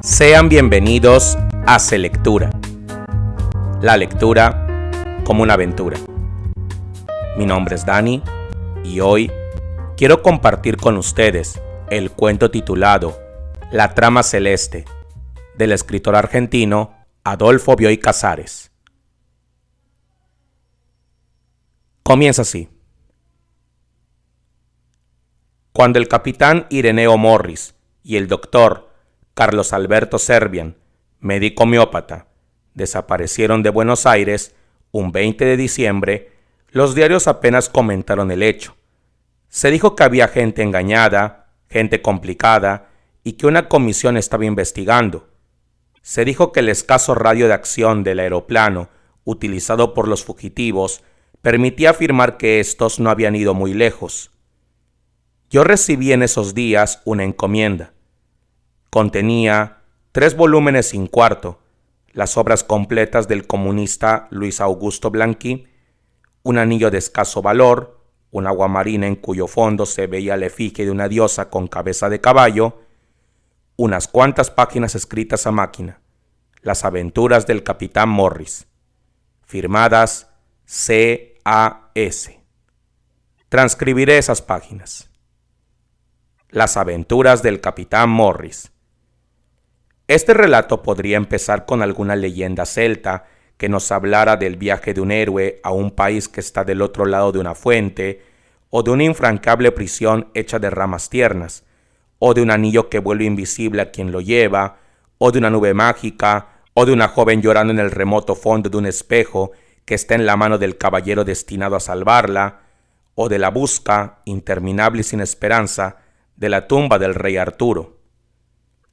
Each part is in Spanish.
Sean bienvenidos a Selectura, la lectura como una aventura. Mi nombre es Dani y hoy quiero compartir con ustedes el cuento titulado La trama celeste del escritor argentino Adolfo Bioy Casares. Comienza así. Cuando el capitán Ireneo Morris y el doctor Carlos Alberto Serbian, médico homeópata, desaparecieron de Buenos Aires un 20 de diciembre, los diarios apenas comentaron el hecho. Se dijo que había gente engañada, gente complicada y que una comisión estaba investigando. Se dijo que el escaso radio de acción del aeroplano utilizado por los fugitivos permitía afirmar que estos no habían ido muy lejos. Yo recibí en esos días una encomienda. Contenía 3 volúmenes sin cuarto, las obras completas del comunista Luis Augusto Blanqui, un anillo de escaso valor, un agua marina en cuyo fondo se veía la efigie de una diosa con cabeza de caballo, unas cuantas páginas escritas a máquina, las aventuras del capitán Morris, firmadas C.A.S. Transcribiré esas páginas. Las aventuras del capitán Morris. Este relato podría empezar con alguna leyenda celta que nos hablara del viaje de un héroe a un país que está del otro lado de una fuente, o de una infranqueable prisión hecha de ramas tiernas, o de un anillo que vuelve invisible a quien lo lleva, o de una nube mágica, o de una joven llorando en el remoto fondo de un espejo que está en la mano del caballero destinado a salvarla, o de la busca, interminable y sin esperanza, de la tumba del rey Arturo.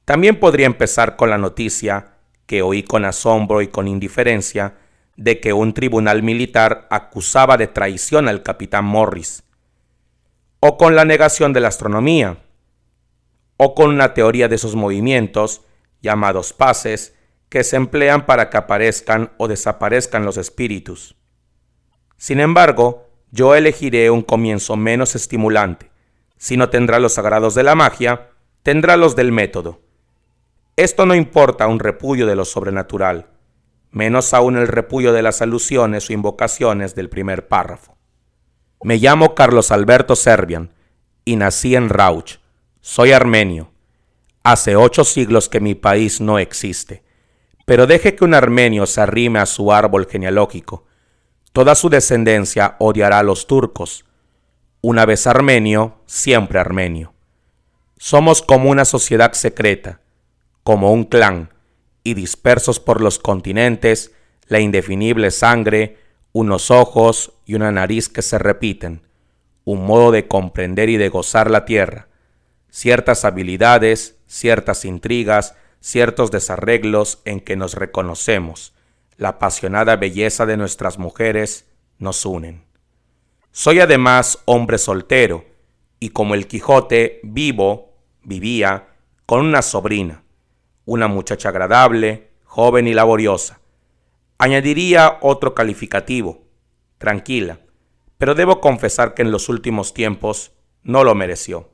También podría empezar con la noticia, que oí con asombro y con indiferencia, de que un tribunal militar acusaba de traición al capitán Morris, o con la negación de la astronomía, o con una teoría de esos movimientos, llamados pases, que se emplean para que aparezcan o desaparezcan los espíritus. Sin embargo, yo elegiré un comienzo menos estimulante. Si no tendrá los sagrados de la magia, tendrá los del método. Esto no importa un repudio de lo sobrenatural, menos aún el repudio de las alusiones o invocaciones del primer párrafo. Me llamo Carlos Alberto Serbian y nací en Rauch. Soy armenio. Hace 8 siglos que mi país no existe, pero deje que un armenio se arrime a su árbol genealógico. Toda su descendencia odiará a los turcos. Una vez armenio, siempre armenio. Somos como una sociedad secreta, como un clan, y dispersos por los continentes, la indefinible sangre, unos ojos y una nariz que se repiten, un modo de comprender y de gozar la tierra, ciertas habilidades, ciertas intrigas, ciertos desarreglos en que nos reconocemos, la apasionada belleza de nuestras mujeres nos unen. Soy además hombre soltero, y como el Quijote vivía con una sobrina, una muchacha agradable, joven y laboriosa. Añadiría otro calificativo, tranquila, pero debo confesar que en los últimos tiempos no lo mereció.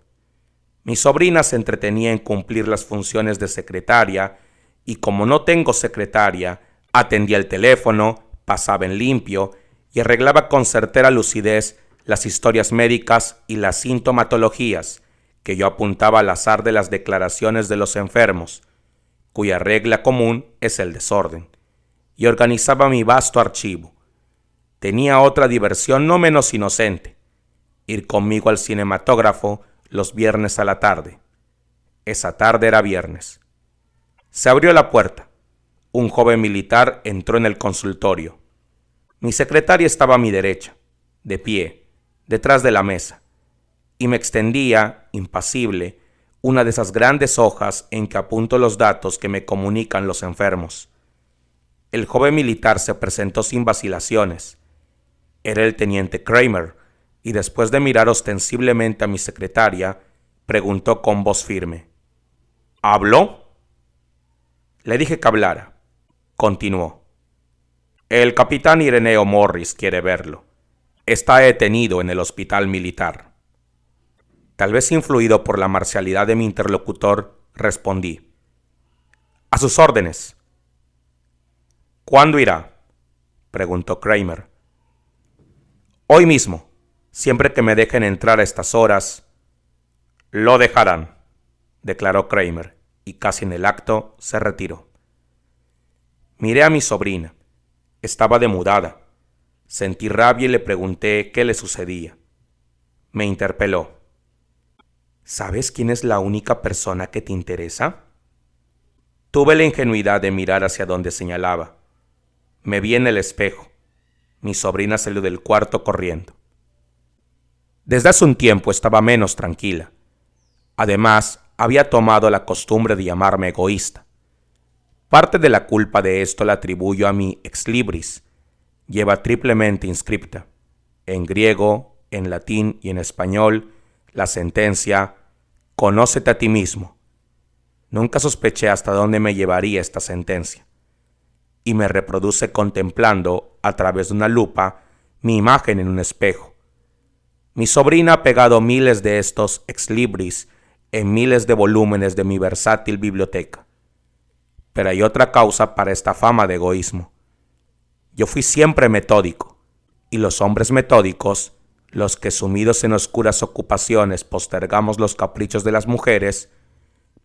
Mi sobrina se entretenía en cumplir las funciones de secretaria, y como no tengo secretaria, atendía el teléfono, pasaba en limpio y arreglaba con certera lucidez las historias médicas y las sintomatologías que yo apuntaba al azar de las declaraciones de los enfermos, cuya regla común es el desorden, y organizaba mi vasto archivo. Tenía otra diversión no menos inocente, ir conmigo al cinematógrafo los viernes a la tarde. Esa tarde era viernes. Se abrió la puerta. Un joven militar entró en el consultorio. Mi secretaria estaba a mi derecha, de pie, detrás de la mesa, y me extendía, impasible, una de esas grandes hojas en que apunto los datos que me comunican los enfermos. El joven militar se presentó sin vacilaciones. Era el teniente Kramer, y después de mirar ostensiblemente a mi secretaria, preguntó con voz firme: ¿Habló? Le dije que hablara. Continuó: El capitán Ireneo Morris quiere verlo. Está detenido en el hospital militar. Tal vez influido por la marcialidad de mi interlocutor, respondí: A sus órdenes. ¿Cuándo irá?, preguntó Kramer. Hoy mismo, siempre que me dejen entrar a estas horas. Lo dejarán, declaró Kramer, y casi en el acto se retiró. Miré a mi sobrina. Estaba demudada. Sentí rabia y le pregunté qué le sucedía. Me interpeló. ¿Sabes quién es la única persona que te interesa? Tuve la ingenuidad de mirar hacia donde señalaba. Me vi en el espejo. Mi sobrina salió del cuarto corriendo. Desde hace un tiempo estaba menos tranquila. Además, había tomado la costumbre de llamarme egoísta. Parte de la culpa de esto la atribuyo a mi ex libris. Lleva triplemente inscripta, en griego, en latín y en español, la sentencia «Conócete a ti mismo». Nunca sospeché hasta dónde me llevaría esta sentencia, y me reproduce contemplando, a través de una lupa, mi imagen en un espejo. Mi sobrina ha pegado miles de estos ex libris en miles de volúmenes de mi versátil biblioteca. Pero hay otra causa para esta fama de egoísmo. Yo fui siempre metódico, y los hombres metódicos, los que sumidos en oscuras ocupaciones postergamos los caprichos de las mujeres,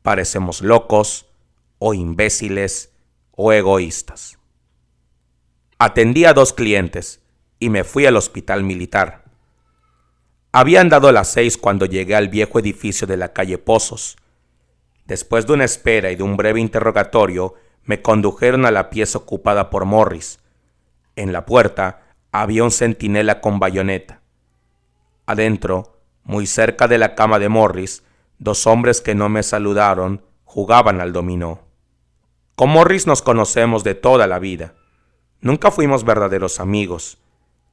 parecemos locos, o imbéciles, o egoístas. Atendí a 2 clientes, y me fui al hospital militar. Habían dado las 6 cuando llegué al viejo edificio de la calle Pozos. Después de una espera y de un breve interrogatorio, me condujeron a la pieza ocupada por Morris. En la puerta había un centinela con bayoneta. Adentro, muy cerca de la cama de Morris, 2 hombres que no me saludaron jugaban al dominó. Con Morris nos conocemos de toda la vida. Nunca fuimos verdaderos amigos.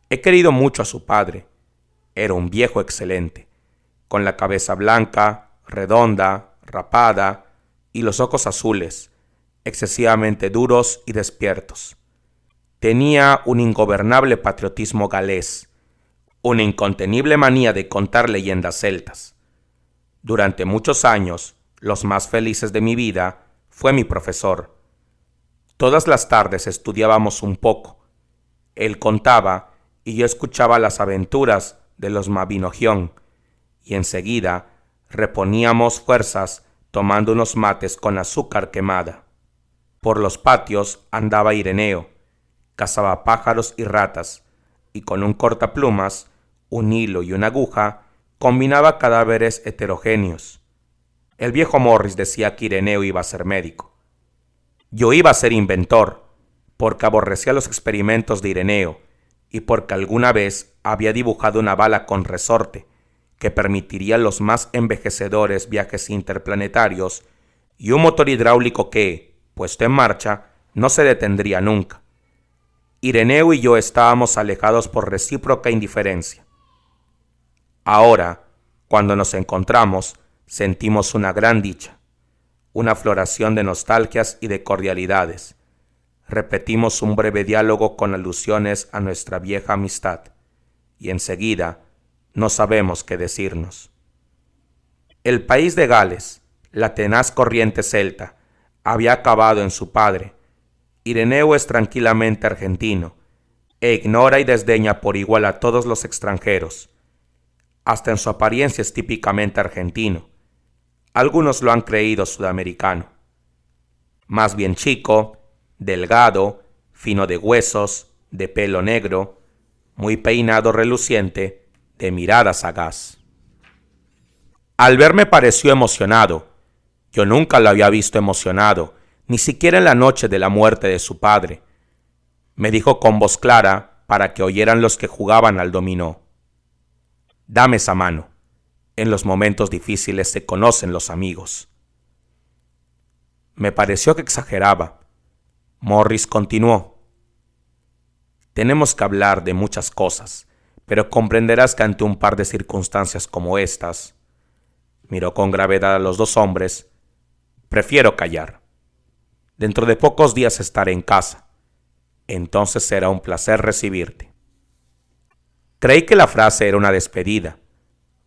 He querido mucho a su padre. Era un viejo excelente, con la cabeza blanca, redonda, rapada y los ojos azules, excesivamente duros y despiertos. Tenía un ingobernable patriotismo galés, una incontenible manía de contar leyendas celtas. Durante muchos años, los más felices de mi vida, fue mi profesor. Todas las tardes estudiábamos un poco. Él contaba y yo escuchaba las aventuras de los Mabinogión, y enseguida reponíamos fuerzas tomando unos mates con azúcar quemada. Por los patios andaba Ireneo, cazaba pájaros y ratas, y con un cortaplumas, un hilo y una aguja, combinaba cadáveres heterogéneos. El viejo Morris decía que Ireneo iba a ser médico. Yo iba a ser inventor, porque aborrecía los experimentos de Ireneo, y porque alguna vez había dibujado una bala con resorte, que permitiría los más envejecedores viajes interplanetarios, y un motor hidráulico que, puesto en marcha, no se detendría nunca. Ireneo y yo estábamos alejados por recíproca indiferencia. Ahora, cuando nos encontramos, sentimos una gran dicha, una floración de nostalgias y de cordialidades. Repetimos un breve diálogo con alusiones a nuestra vieja amistad, y enseguida no sabemos qué decirnos. El país de Gales, la tenaz corriente celta, había acabado en su padre. Ireneo es tranquilamente argentino, e ignora y desdeña por igual a todos los extranjeros. Hasta en su apariencia es típicamente argentino. Algunos lo han creído sudamericano. Más bien chico, delgado, fino de huesos, de pelo negro, muy peinado reluciente, de mirada sagaz. Al verme pareció emocionado. Yo nunca lo había visto emocionado, ni siquiera en la noche de la muerte de su padre. Me dijo con voz clara para que oyeran los que jugaban al dominó: «Dame esa mano. En los momentos difíciles se conocen los amigos». Me pareció que exageraba. Morris continuó: «Tenemos que hablar de muchas cosas, pero comprenderás que ante un par de circunstancias como estas», miró con gravedad a los 2 hombres, «prefiero callar. Dentro de pocos días estaré en casa. Entonces será un placer recibirte». Creí que la frase era una despedida.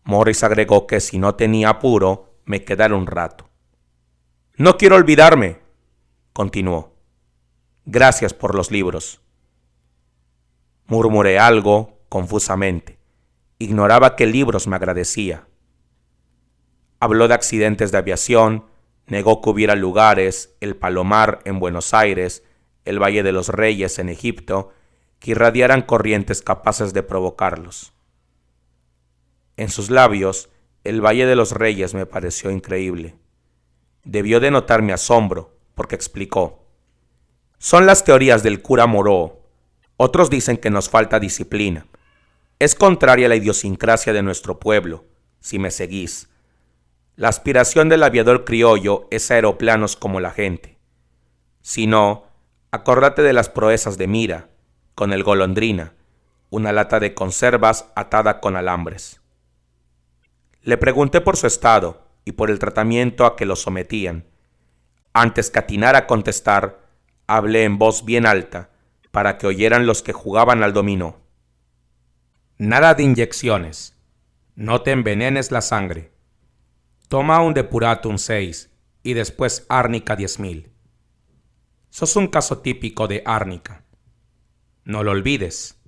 Morris agregó que si no tenía apuro, me quedara un rato. «No quiero olvidarme», continuó. Gracias por los libros. Murmuré algo confusamente. Ignoraba qué libros me agradecía. Habló de accidentes de aviación, negó que hubiera lugares, el Palomar en Buenos Aires, el Valle de los Reyes en Egipto, que irradiaran corrientes capaces de provocarlos. En sus labios, el Valle de los Reyes me pareció increíble. Debió de notar mi asombro, porque explicó. Son las teorías del cura Moreau. Otros dicen que nos falta disciplina. Es contraria a la idiosincrasia de nuestro pueblo, si me seguís. La aspiración del aviador criollo es aeroplanos como la gente. Si no, acordate de las proezas de Mira, con el Golondrina, una lata de conservas atada con alambres. Le pregunté por su estado y por el tratamiento a que lo sometían. Antes que atinara a contestar, hablé en voz bien alta, para que oyeran los que jugaban al dominó. Nada de inyecciones. No te envenenes la sangre. Toma un Depuratum 6 y después Árnica 10.000. Sos un caso típico de árnica. No lo olvides.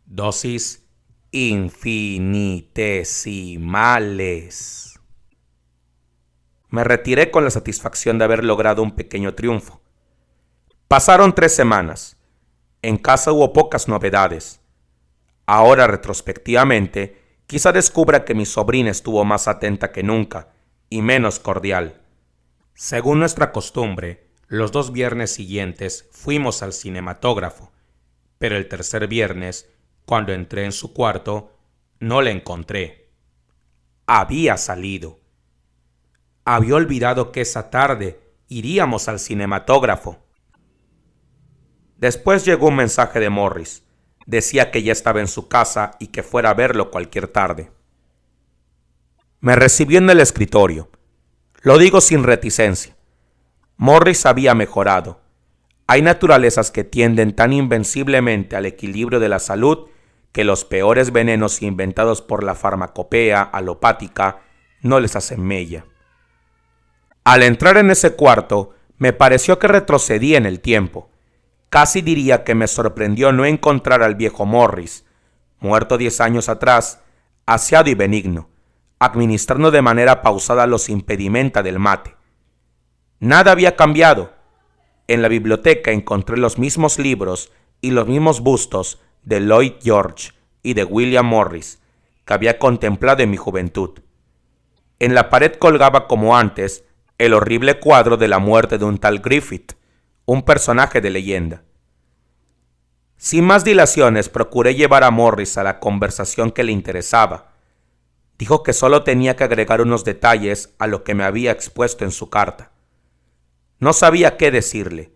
Dosis infinitesimales. Me retiré con la satisfacción de haber logrado un pequeño triunfo. Pasaron 3 semanas. En casa hubo pocas novedades. Ahora, retrospectivamente, quizá descubra que mi sobrina estuvo más atenta que nunca y menos cordial. Según nuestra costumbre, los 2 viernes siguientes fuimos al cinematógrafo, pero el tercer viernes, cuando entré en su cuarto, no la encontré. Había salido. Había olvidado que esa tarde iríamos al cinematógrafo. Después llegó un mensaje de Morris. Decía que ya estaba en su casa y que fuera a verlo cualquier tarde. Me recibió en el escritorio. Lo digo sin reticencia. Morris había mejorado. Hay naturalezas que tienden tan invenciblemente al equilibrio de la salud que los peores venenos inventados por la farmacopea alopática no les hacen mella. Al entrar en ese cuarto, me pareció que retrocedí en el tiempo. Casi diría que me sorprendió no encontrar al viejo Morris, muerto 10 años atrás, aseado y benigno, administrando de manera pausada los impedimenta del mate. Nada había cambiado. En la biblioteca encontré los mismos libros y los mismos bustos de Lloyd George y de William Morris que había contemplado en mi juventud. En la pared colgaba como antes el horrible cuadro de la muerte de un tal Griffith, un personaje de leyenda. Sin más dilaciones, procuré llevar a Morris a la conversación que le interesaba. Dijo que solo tenía que agregar unos detalles a lo que me había expuesto en su carta. No sabía qué decirle.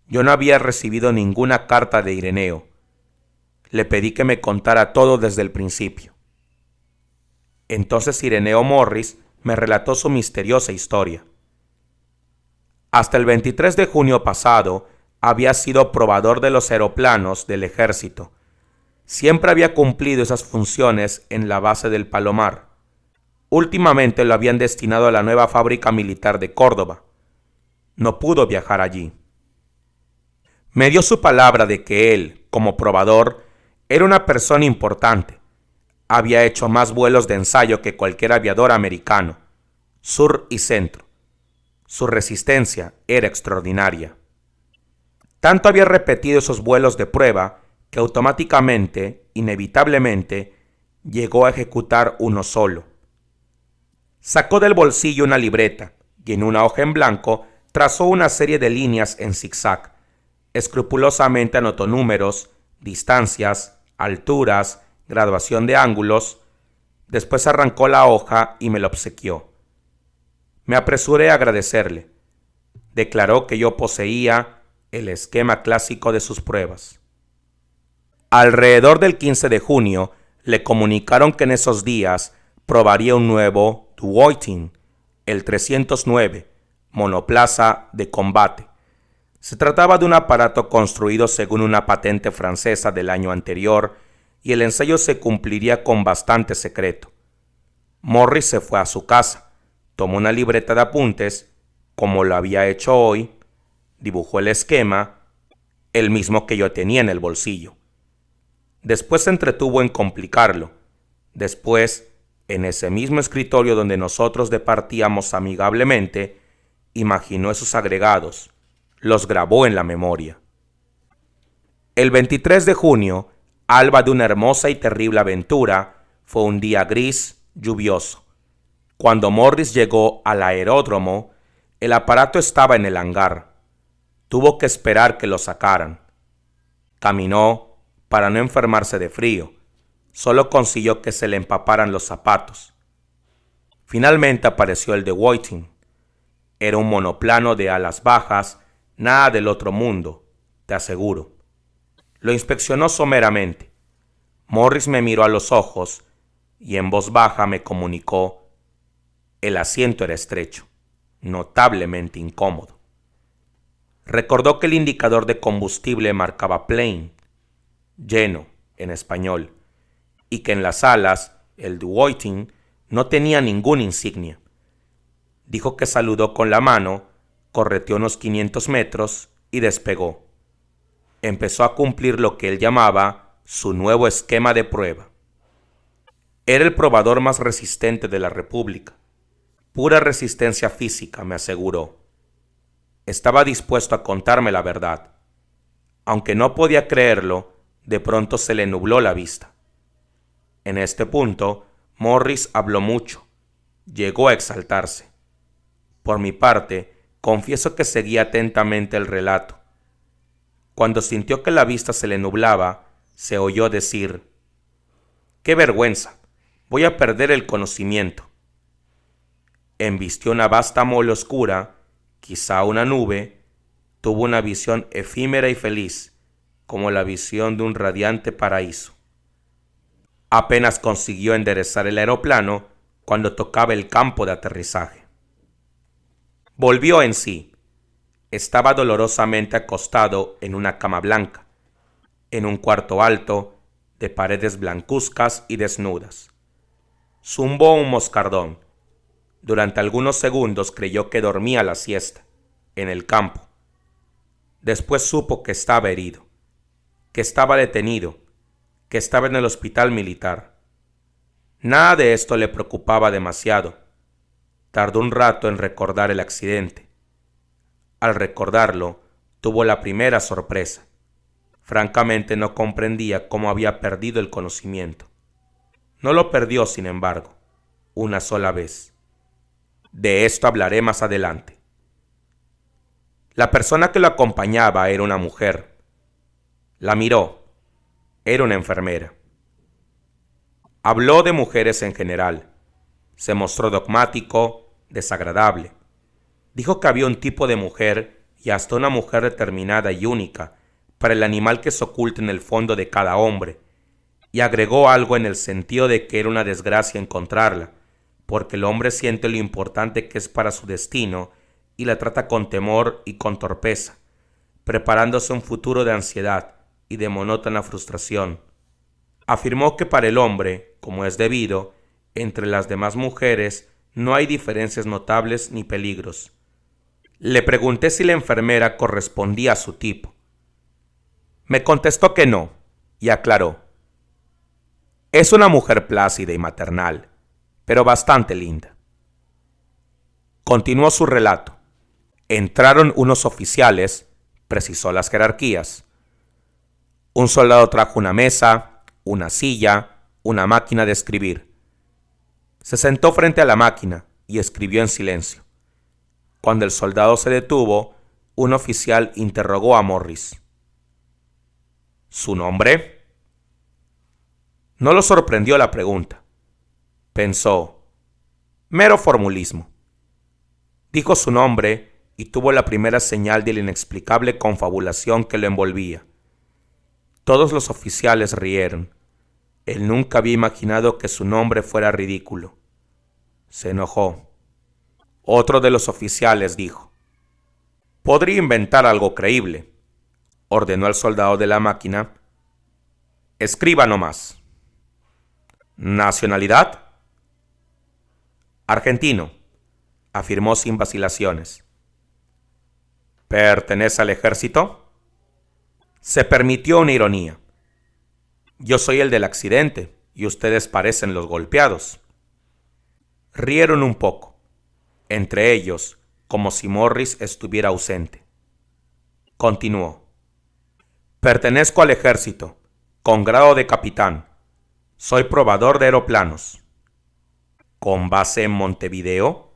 Yo no había recibido ninguna carta de Ireneo. Le pedí que me contara todo desde el principio. Entonces Ireneo Morris me relató su misteriosa historia. Hasta el 23 de junio pasado había sido probador de los aeroplanos del ejército. Siempre había cumplido esas funciones en la base del Palomar. Últimamente lo habían destinado a la nueva fábrica militar de Córdoba. No pudo viajar allí. Me dio su palabra de que él, como probador, era una persona importante. Había hecho más vuelos de ensayo que cualquier aviador americano, sur y centro. Su resistencia era extraordinaria. Tanto había repetido esos vuelos de prueba que automáticamente, inevitablemente, llegó a ejecutar uno solo. Sacó del bolsillo una libreta y en una hoja en blanco trazó una serie de líneas en zigzag. Escrupulosamente anotó números, distancias, alturas, graduación de ángulos. Después arrancó la hoja y me la obsequió. Me apresuré a agradecerle. Declaró que yo poseía el esquema clásico de sus pruebas. Alrededor del 15 de junio le comunicaron que en esos días probaría un nuevo Tuwaitin, el 309, monoplaza de combate. Se trataba de un aparato construido según una patente francesa del año anterior y el ensayo se cumpliría con bastante secreto. Morris se fue a su casa, tomó una libreta de apuntes, como lo había hecho hoy. dibujó el esquema, el mismo que yo tenía en el bolsillo. Después se entretuvo en complicarlo. Después, en ese mismo escritorio donde nosotros departíamos amigablemente, imaginó esos agregados, los grabó en la memoria. El 23 de junio, alba de una hermosa y terrible aventura, fue un día gris, lluvioso. Cuando Morris llegó al aeródromo, el aparato estaba en el hangar. Tuvo que esperar que lo sacaran. Caminó para no enfermarse de frío. Solo consiguió que se le empaparan los zapatos. Finalmente apareció el de Whiting. Era un monoplano de alas bajas, nada del otro mundo, te aseguro. Lo inspeccionó someramente. Morris me miró a los ojos y en voz baja me comunicó: el asiento era estrecho, notablemente incómodo. Recordó que el indicador de combustible marcaba plain, lleno, en español, y que en las alas, el de Whiting, no tenía ninguna insignia. Dijo que saludó con la mano, correteó unos 500 metros y despegó. Empezó a cumplir lo que él llamaba su nuevo esquema de prueba. Era el probador más resistente de la República. Pura resistencia física, me aseguró. Estaba dispuesto a contarme la verdad. Aunque no podía creerlo, de pronto se le nubló la vista. En este punto, Morris habló mucho. Llegó a exaltarse. Por mi parte, confieso que seguí atentamente el relato. Cuando sintió que la vista se le nublaba, se oyó decir: ¡qué vergüenza! Voy a perder el conocimiento. Embistió una vasta mole oscura, quizá una nube. Tuvo una visión efímera y feliz, como la visión de un radiante paraíso. Apenas consiguió enderezar el aeroplano cuando tocaba el campo de aterrizaje. Volvió en sí. Estaba dolorosamente acostado en una cama blanca, en un cuarto alto, de paredes blancuzcas y desnudas. Zumbó un moscardón. Durante algunos segundos creyó que dormía la siesta, en el campo. Después supo que estaba herido, que estaba detenido, que estaba en el hospital militar. Nada de esto le preocupaba demasiado. Tardó un rato en recordar el accidente. Al recordarlo, tuvo la primera sorpresa. Francamente no comprendía cómo había perdido el conocimiento. No lo perdió, sin embargo, una sola vez. De esto hablaré más adelante. La persona que lo acompañaba era una mujer. La miró. Era una enfermera. Habló de mujeres en general. Se mostró dogmático, desagradable. Dijo que había un tipo de mujer y hasta una mujer determinada y única para el animal que se oculta en el fondo de cada hombre, y agregó algo en el sentido de que era una desgracia encontrarla, porque el hombre siente lo importante que es para su destino y la trata con temor y con torpeza, preparándose un futuro de ansiedad y de monótona frustración. Afirmó que para el hombre, como es debido, entre las demás mujeres no hay diferencias notables ni peligros. Le pregunté si la enfermera correspondía a su tipo. Me contestó que no, y aclaró: es una mujer plácida y maternal, pero bastante linda. Continuó su relato. Entraron unos oficiales, precisó las jerarquías. Un soldado trajo una mesa, una silla, una máquina de escribir. Se sentó frente a la máquina y escribió en silencio. Cuando el soldado se detuvo, un oficial interrogó a Morris. ¿Su nombre? No lo sorprendió la pregunta. Pensó: mero formulismo. Dijo su nombre y tuvo la primera señal de la inexplicable confabulación que lo envolvía. Todos los oficiales rieron. Él nunca había imaginado que su nombre fuera ridículo. Se enojó. Otro de los oficiales dijo: podría inventar algo creíble. Ordenó al soldado de la máquina: escriba nomás. ¿Nacionalidad? Argentino, afirmó sin vacilaciones. ¿Pertenece al ejército? Se permitió una ironía. Yo soy el del accidente y ustedes parecen los golpeados. Rieron un poco, entre ellos, como si Morris estuviera ausente. Continuó. Pertenezco al ejército, con grado de capitán. Soy probador de aeroplanos. ¿Con base en Montevideo?,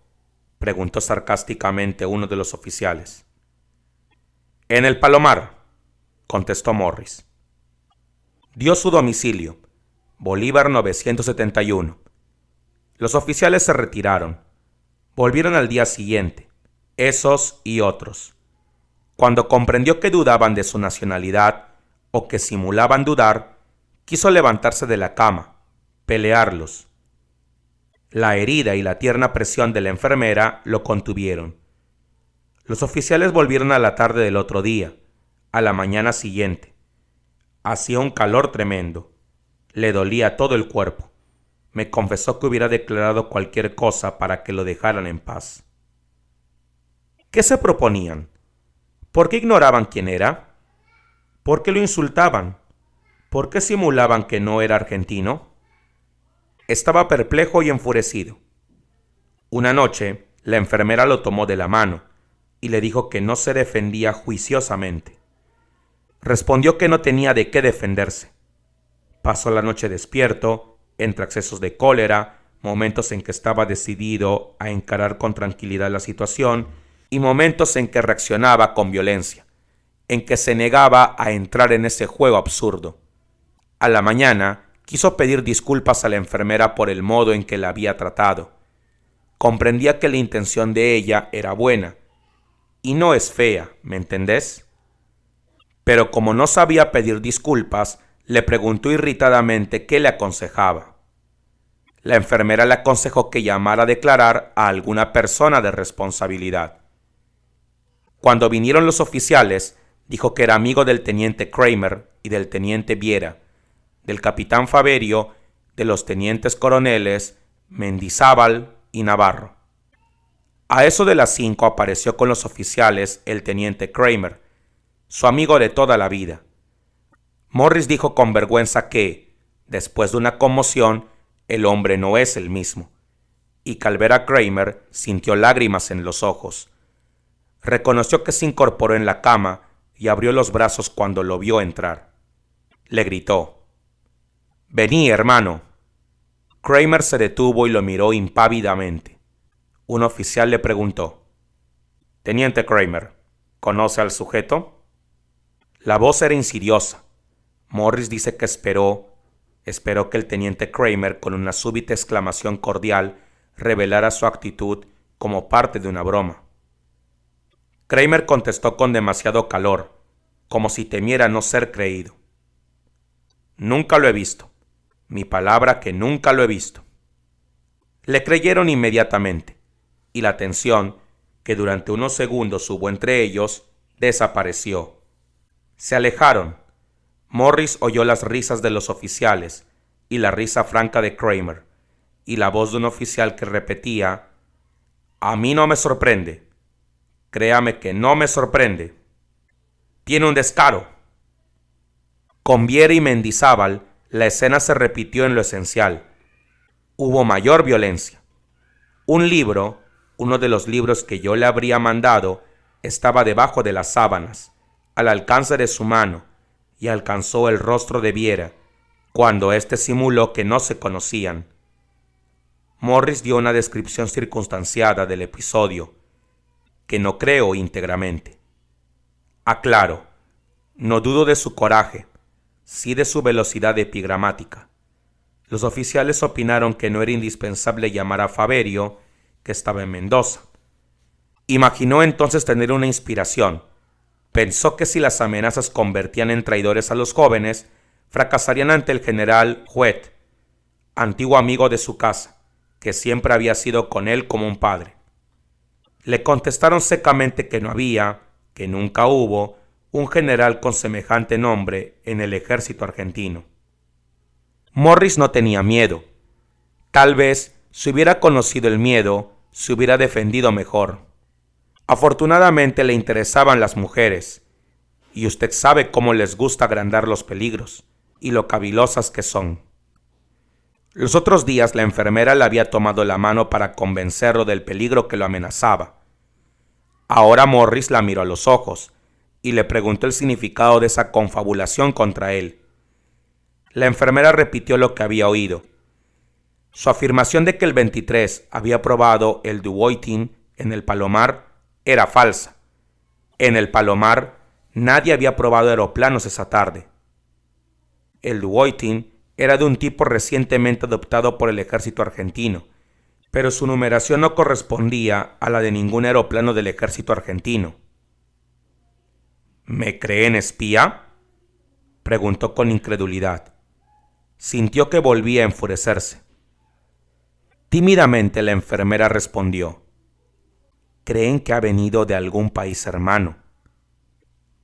preguntó sarcásticamente uno de los oficiales. En el Palomar, contestó Morris. Dio su domicilio, Bolívar 971. Los oficiales se retiraron. Volvieron al día siguiente, esos y otros. Cuando comprendió que dudaban de su nacionalidad o que simulaban dudar, quiso levantarse de la cama, pelearlos. La herida y la tierna presión de la enfermera lo contuvieron. Los oficiales volvieron a la tarde del otro día, a la mañana siguiente. Hacía un calor tremendo. Le dolía todo el cuerpo. Me confesó que hubiera declarado cualquier cosa para que lo dejaran en paz. ¿Qué se proponían? ¿Por qué ignoraban quién era? ¿Por qué lo insultaban? ¿Por qué simulaban que no era argentino? Estaba perplejo y enfurecido. Una noche, la enfermera lo tomó de la mano y le dijo que no se defendía juiciosamente. Respondió que no tenía de qué defenderse. Pasó la noche despierto, entre accesos de cólera, momentos en que estaba decidido a encarar con tranquilidad la situación y momentos en que reaccionaba con violencia, en que se negaba a entrar en ese juego absurdo. A la mañana, quiso pedir disculpas a la enfermera por el modo en que la había tratado. Comprendía que la intención de ella era buena, y no es fea, ¿me entendés? Pero como no sabía pedir disculpas, le preguntó irritadamente qué le aconsejaba. La enfermera le aconsejó que llamara a declarar a alguna persona de responsabilidad. Cuando vinieron los oficiales, dijo que era amigo del teniente Kramer y del teniente Viera, del capitán Faberio, de los tenientes coroneles Mendizábal y Navarro. A eso de las 5 apareció con los oficiales el teniente Kramer, su amigo de toda la vida. Morris dijo con vergüenza que, después de una conmoción, el hombre no es el mismo, y que al ver a Kramer sintió lágrimas en los ojos. Reconoció que se incorporó en la cama y abrió los brazos cuando lo vio entrar. Le gritó: «Vení, hermano». Kramer se detuvo y lo miró impávidamente. Un oficial le preguntó: «Teniente Kramer, ¿conoce al sujeto?». La voz era insidiosa. Morris dice que esperó que el teniente Kramer, con una súbita exclamación cordial, revelara su actitud como parte de una broma. Kramer contestó con demasiado calor, como si temiera no ser creído: «Nunca lo he visto. Mi palabra que nunca lo he visto». Le creyeron inmediatamente, y la tensión, que durante unos segundos hubo entre ellos, desapareció. Se alejaron. Morris oyó las risas de los oficiales y la risa franca de Kramer, y la voz de un oficial que repetía: «A mí no me sorprende. Créame que no me sorprende. Tiene un descaro». Con Viera y Mendizábal, la escena se repitió en lo esencial. Hubo mayor violencia. Un libro, uno de los libros que yo le habría mandado, estaba debajo de las sábanas, al alcance de su mano, y alcanzó el rostro de Viera, cuando éste simuló que no se conocían. Morris dio una descripción circunstanciada del episodio, que no creo íntegramente. Aclaro, no dudo de su coraje, sí de su velocidad epigramática. Los oficiales opinaron que no era indispensable llamar a Faberio, que estaba en Mendoza. Imaginó entonces tener una inspiración. Pensó que si las amenazas convertían en traidores a los jóvenes, fracasarían ante el general Huet, antiguo amigo de su casa, que siempre había sido con él como un padre. Le contestaron secamente que no había, que nunca hubo, un general con semejante nombre en el ejército argentino. Morris no tenía miedo. Tal vez, si hubiera conocido el miedo, se hubiera defendido mejor. Afortunadamente le interesaban las mujeres, y usted sabe cómo les gusta agrandar los peligros y lo cavilosas que son. Los otros días la enfermera le había tomado la mano para convencerlo del peligro que lo amenazaba. Ahora Morris la miró a los ojos y le preguntó el significado de esa confabulación contra él. La enfermera repitió lo que había oído. Su afirmación de que el 23 había probado el Duvoitin en el Palomar era falsa. En el Palomar nadie había probado aeroplanos esa tarde. El Duvoitin era de un tipo recientemente adoptado por el ejército argentino, pero su numeración no correspondía a la de ningún aeroplano del ejército argentino. ¿Me creen espía?, preguntó con incredulidad. Sintió que volvía a enfurecerse. Tímidamente la enfermera respondió: «Creen que ha venido de algún país hermano».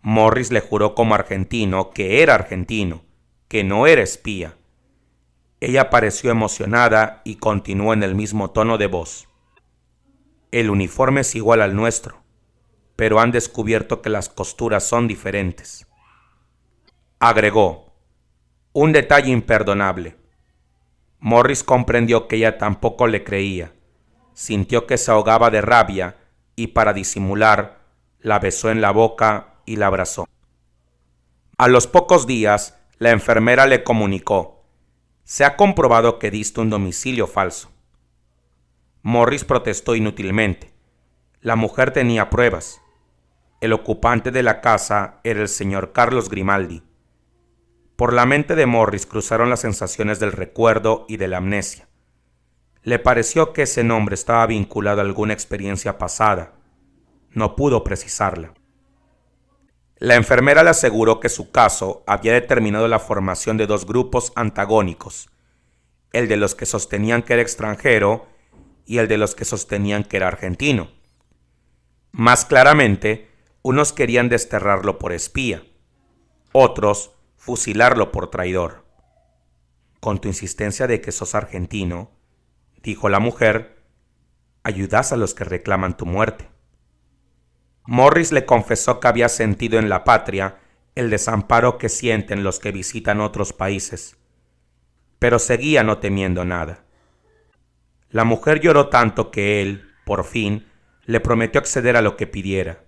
Morris le juró como argentino que era argentino, que no era espía. Ella pareció emocionada y continuó en el mismo tono de voz: «El uniforme es igual al nuestro, pero han descubierto que las costuras son diferentes». Agregó: «Un detalle imperdonable». Morris comprendió que ella tampoco le creía. Sintió que se ahogaba de rabia y, para disimular, la besó en la boca y la abrazó. A los pocos días, la enfermera le comunicó: «Se ha comprobado que diste un domicilio falso». Morris protestó inútilmente. La mujer tenía pruebas. El ocupante de la casa era el señor Carlos Grimaldi. Por la mente de Morris cruzaron las sensaciones del recuerdo y de la amnesia. Le pareció que ese nombre estaba vinculado a alguna experiencia pasada. No pudo precisarla. La enfermera le aseguró que su caso había determinado la formación de dos grupos antagónicos: el de los que sostenían que era extranjero y el de los que sostenían que era argentino. Más claramente, unos querían desterrarlo por espía, otros fusilarlo por traidor. «Con tu insistencia de que sos argentino», dijo la mujer, «ayudas a los que reclaman tu muerte». Morris le confesó que había sentido en la patria el desamparo que sienten los que visitan otros países, pero seguía no temiendo nada. La mujer lloró tanto que él, por fin, le prometió acceder a lo que pidiera.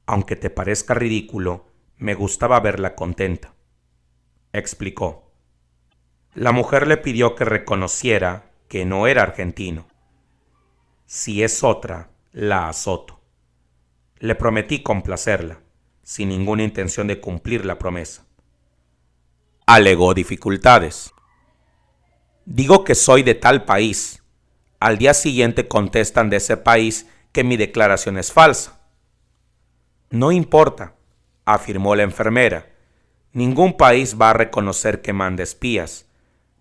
«Aunque te parezca ridículo, me gustaba verla contenta», explicó. La mujer le pidió que reconociera que no era argentino. «Si es otra, la azoto». Le prometí complacerla, sin ninguna intención de cumplir la promesa. Alegó dificultades. «Digo que soy de tal país. Al día siguiente contestan de ese país que mi declaración es falsa». «No importa», afirmó la enfermera. «Ningún país va a reconocer que mande espías,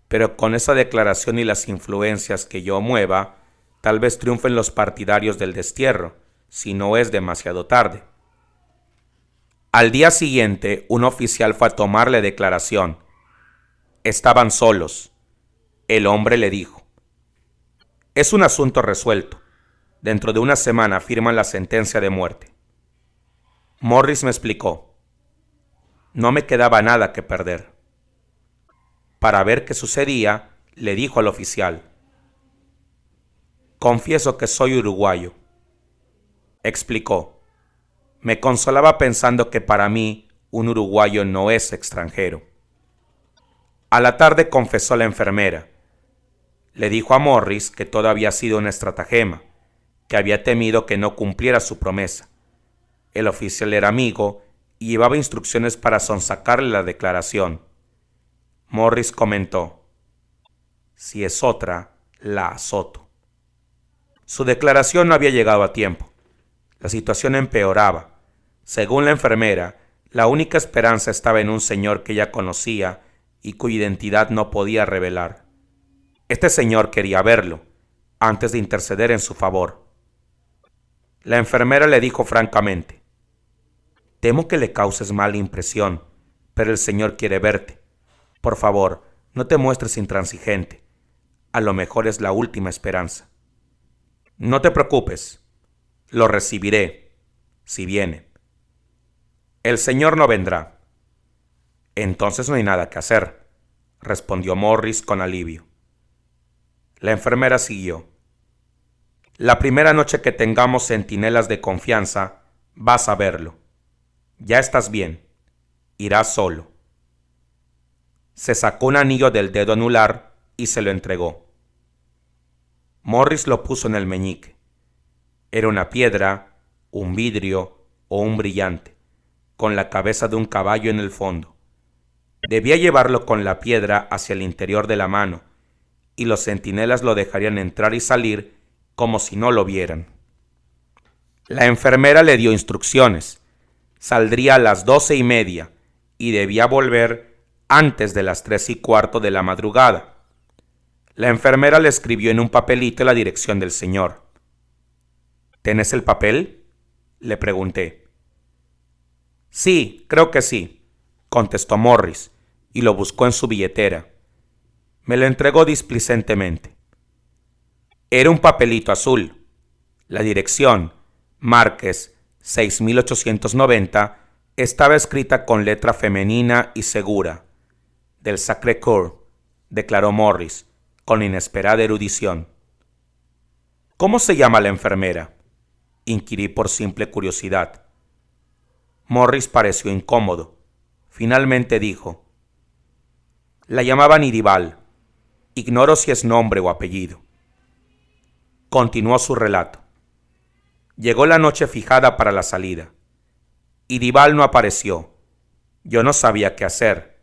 pero con esa declaración y las influencias que yo mueva, tal vez triunfen los partidarios del destierro, si no es demasiado tarde». Al día siguiente, un oficial fue a tomarle declaración. Estaban solos. El hombre le dijo: «Es un asunto resuelto. Dentro de una semana firman la sentencia de muerte». Morris me explicó. No me quedaba nada que perder. Para ver qué sucedía, le dijo al oficial: «Confieso que soy uruguayo». Explicó. Me consolaba pensando que para mí un uruguayo no es extranjero. A la tarde confesó la enfermera. Le dijo a Morris que todo había sido un estratagema, que había temido que no cumpliera su promesa. El oficial era amigo y llevaba instrucciones para sonsacarle la declaración. Morris comentó: «Si es otra, la azoto». Su declaración no había llegado a tiempo. La situación empeoraba. Según la enfermera, la única esperanza estaba en un señor que ella conocía y cuya identidad no podía revelar. Este señor quería verlo, antes de interceder en su favor. La enfermera le dijo francamente: «Temo que le causes mala impresión, pero el señor quiere verte. Por favor, no te muestres intransigente. A lo mejor es la última esperanza». «No te preocupes», Lo recibiré, si viene. El señor no vendrá. Entonces no hay nada que hacer, respondió Morris con alivio. La enfermera siguió. La primera noche que tengamos centinelas de confianza, vas a verlo. Ya estás bien. Irás solo. Se sacó un anillo del dedo anular y se lo entregó. Morris lo puso en el meñique. Era una piedra, un vidrio o un brillante, con la cabeza de un caballo en el fondo. Debía llevarlo con la piedra hacia el interior de la mano, y los centinelas lo dejarían entrar y salir como si no lo vieran. La enfermera le dio instrucciones. Saldría a las 12:30 y debía volver antes de las 3:15 de la madrugada. La enfermera le escribió en un papelito la dirección del señor. ¿Tenés el papel?, le pregunté. Sí, creo que sí, contestó Morris, y lo buscó en su billetera. Me lo entregó displicentemente. Era un papelito azul. La dirección, Márquez 6890, estaba escrita con letra femenina y segura. Del Sacré-Cœur, declaró Morris, con inesperada erudición. ¿Cómo se llama la enfermera?, inquirí por simple curiosidad. Morris pareció incómodo. Finalmente dijo: la llamaban Irival. Ignoro si es nombre o apellido. Continuó su relato. Llegó la noche fijada para la salida. Irival no apareció. Yo no sabía qué hacer.